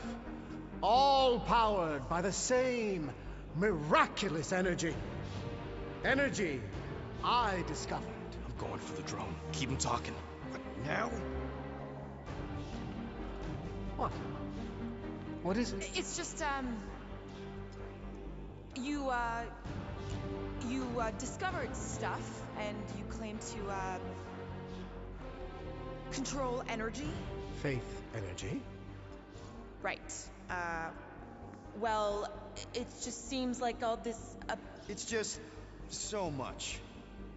All powered by the same miraculous energy. Energy I discovered. I'm going for the drone. Keep him talking. What, now? What? What is it? It's just, you discovered stuff, and you claim to, control energy? Faith energy? Right. Well, it just seems like all this, It's just so much.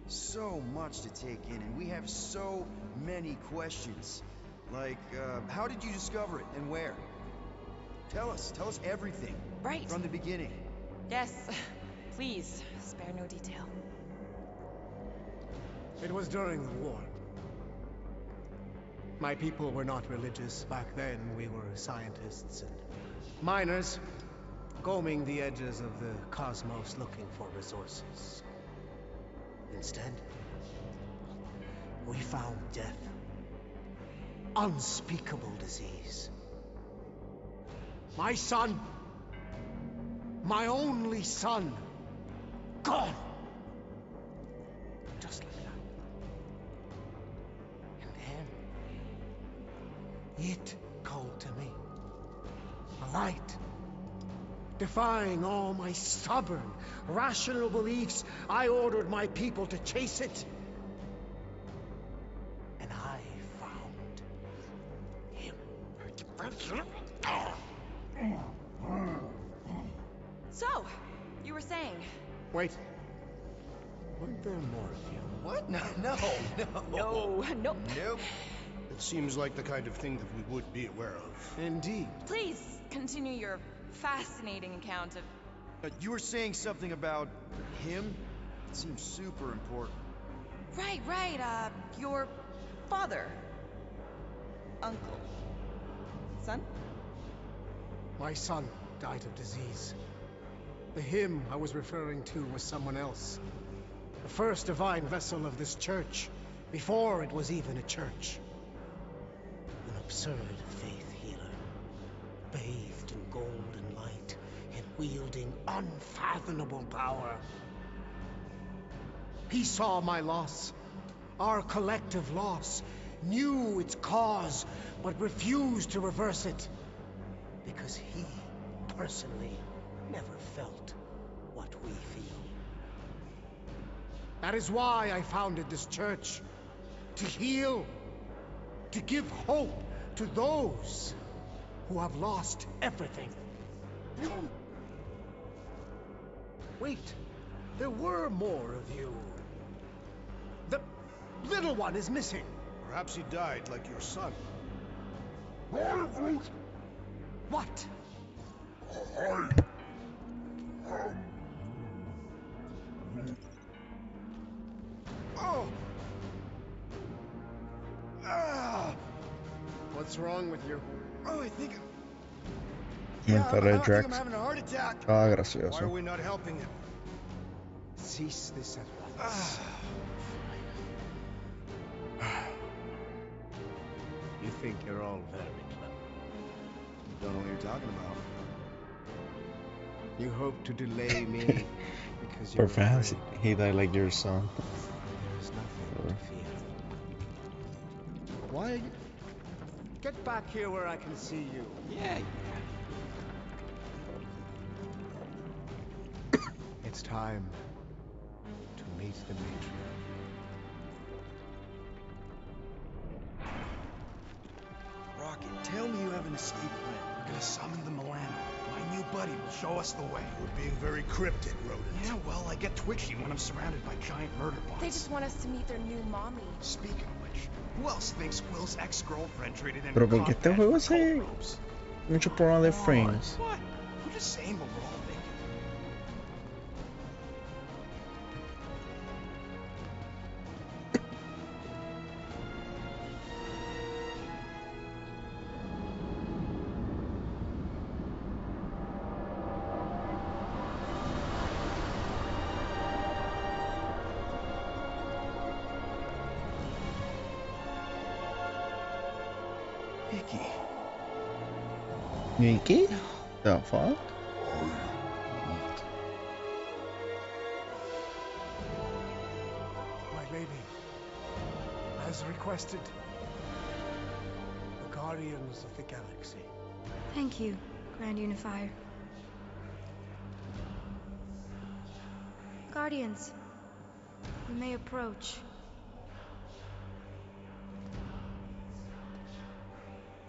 So much to take in, and we have so many questions. Like, how did you discover it, and where? Tell us everything. Right. From the beginning. Yes. Please, spare no detail. It was during the war. My people were not religious. Back then, we were scientists and miners, combing the edges of the cosmos looking for resources. Instead, we found death. Unspeakable disease. My son, my only son, gone. Just like that. And then, it called to me. A light. Defying all my stubborn, rational beliefs, I ordered my people to chase it. And I found him. So, you were saying? Wait. Weren't there more of you? What? No. No. Nope. It seems like the kind of thing that we would be aware of. Indeed. Please, continue your fascinating account of... You were saying something about him? It seems super important. Right, your father. Uncle. Son? My son died of disease. The him I was referring to was someone else. The first divine vessel of this church, before it was even a church. An absurd faith healer, bathed in golden light and wielding unfathomable power. He saw my loss, our collective loss, knew its cause, but refused to reverse it. Because he, personally, never felt what we feel. That is why I founded this church. To heal. To give hope to those who have lost everything. Wait, there were more of you. The little one is missing. Perhaps he died like your son. What? Oh! Ah! What's wrong with you? Oh, I think... Comentary I think Jack. I'm having a heart attack. Ah, Why are gracioso. we not helping him? Cease this at once. You think you're all very clever. Don't know what you're talking about. You hope to delay me because you're Perhaps afraid. he died like your son. There's nothing to fear. Why? Get back here where I can see you. Yeah. It's time to meet the matriarch. Rocket, tell me you have an escape plan. We're gonna summon the Milano. My new buddy will show us the way. You're being very cryptic, Rodent. Yeah, well, I get twitchy when I'm surrounded by giant murder bots. They just want us to meet their new mommy. Speaking of which, who else thinks Will's ex-girlfriend traded in Pero her ¿por qué este combat juego for hace cold ropes? mucho problema de frames? What? I'm just saying what we're all thinking. Nikki? The fuck? My lady, as requested, the Guardians of the Galaxy. Thank you, Grand Unifier. Guardians, you may approach.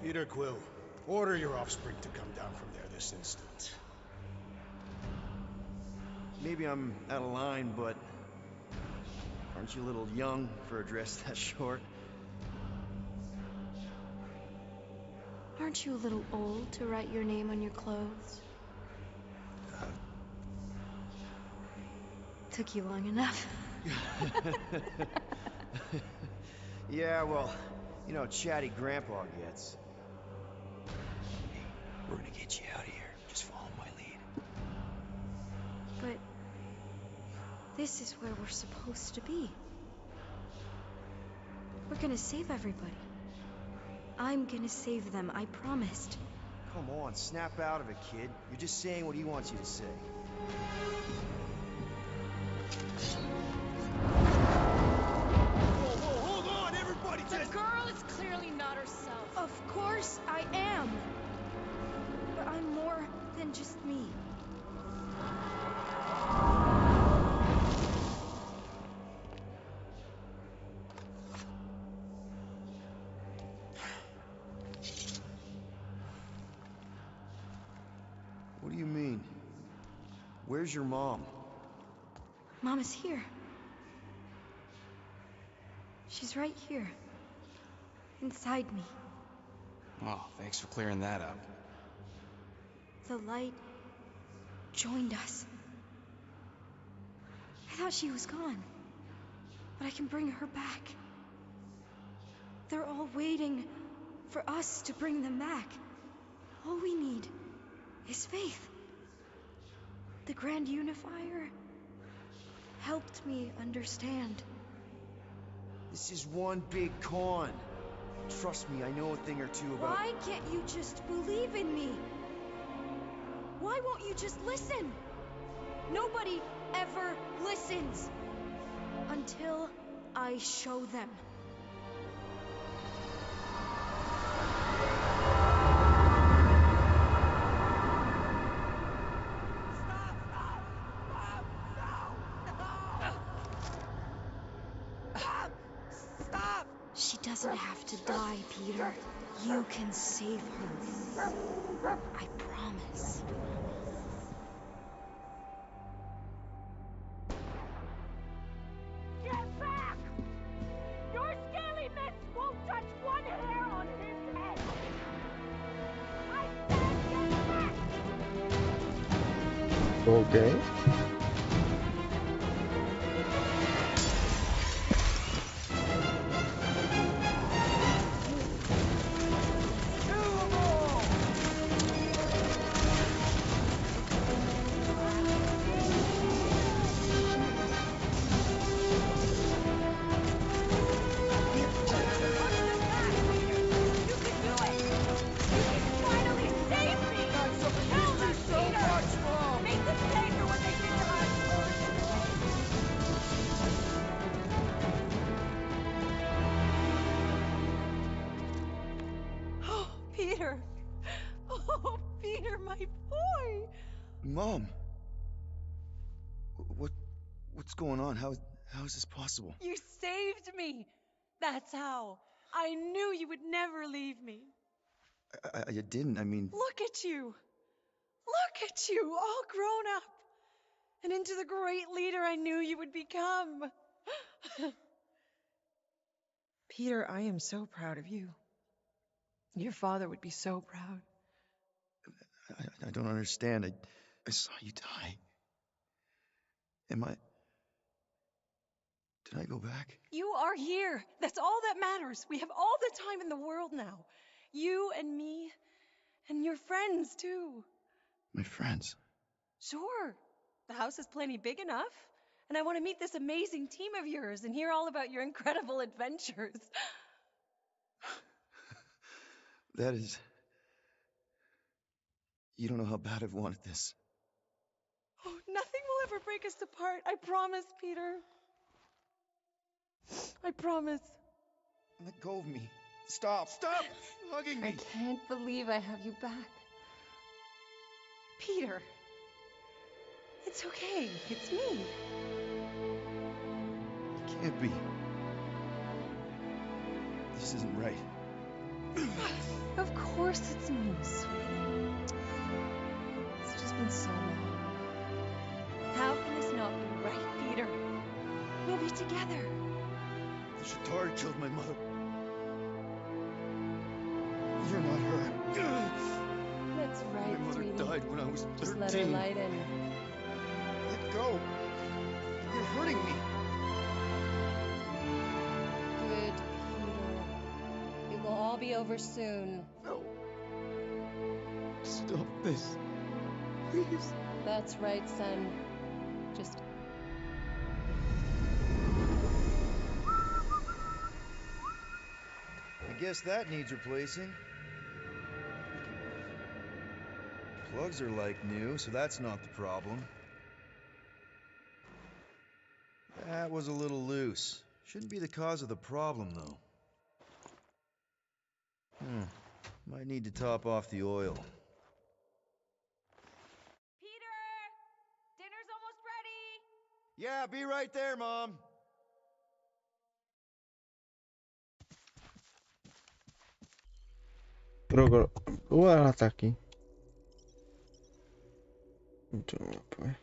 Peter Quill, order your offspring to come down from there this instant. Maybe I'm out of line, but... aren't you a little young for a dress that short? Aren't you a little old to write your name on your clothes? Took you long enough. Yeah, well, you know how chatty Grandpa gets. Hey, we're gonna get you out of here. Just follow my lead. But this is where we're supposed to be. We're gonna save everybody. I'm gonna save them, I promised. Come on, snap out of it, kid. You're just saying what he wants you to say. Whoa, hold on, everybody! The girl is clearly not herself. Of course I am. But I'm more than just me. What do you mean? Where's your mom? Mama's here. She's right here. Inside me. Oh, thanks for clearing that up. The light joined us. I thought she was gone, but I can bring her back. They're all waiting for us to bring them back. All we need is faith. The Grand Unifier helped me understand. This is one big con. Trust me, I know a thing or two about... Why can't you just believe in me? Why won't you just listen? Nobody ever listens until I show them. Stop! She doesn't have to die, Peter. You can save her. I promise. Get back! Your scaly mitts won't touch one hair on his head! I said get back! Okay. Peter! Oh, Peter, my boy! Mom! What's going on? How is this possible? You saved me! That's how. I knew you would never leave me. I didn't, I mean... Look at you! Look at you, all grown up! And into the great leader I knew you would become. Peter, I am so proud of you. Your father would be so proud. I don't understand. I saw you die. Did I go back? You are here. That's all that matters. We have all the time in the world now. You and me, and your friends, too. My friends? Sure. The house is plenty big enough. And I want to meet this amazing team of yours and hear all about your incredible adventures. That is... You don't know how bad I've wanted this. Oh, nothing will ever break us apart. I promise, Peter. I promise. Let go of me. Stop hugging me. I can't believe I have you back. Peter. It's okay. It's me. It can't be. This isn't right. Of course it's me, sweetie. It's just been so long. How can this not be right, Peter? We'll be together. The Shatari killed my mother. You're not her. That's right, my mother sweetie. died when I was 13. Just let her light in. Let go. You're hurting me. Good, Peter. It will all be over soon. No. Stop this. Please. That's right, son. Just... I guess that needs replacing. Plugs are like new, so that's not the problem. That was a little loose. Shouldn't be the cause of the problem, though. Might need to top off the oil. Peter! Dinner's almost ready! Yeah, be right there, Mom. Drogo, voy a ataque. Pues.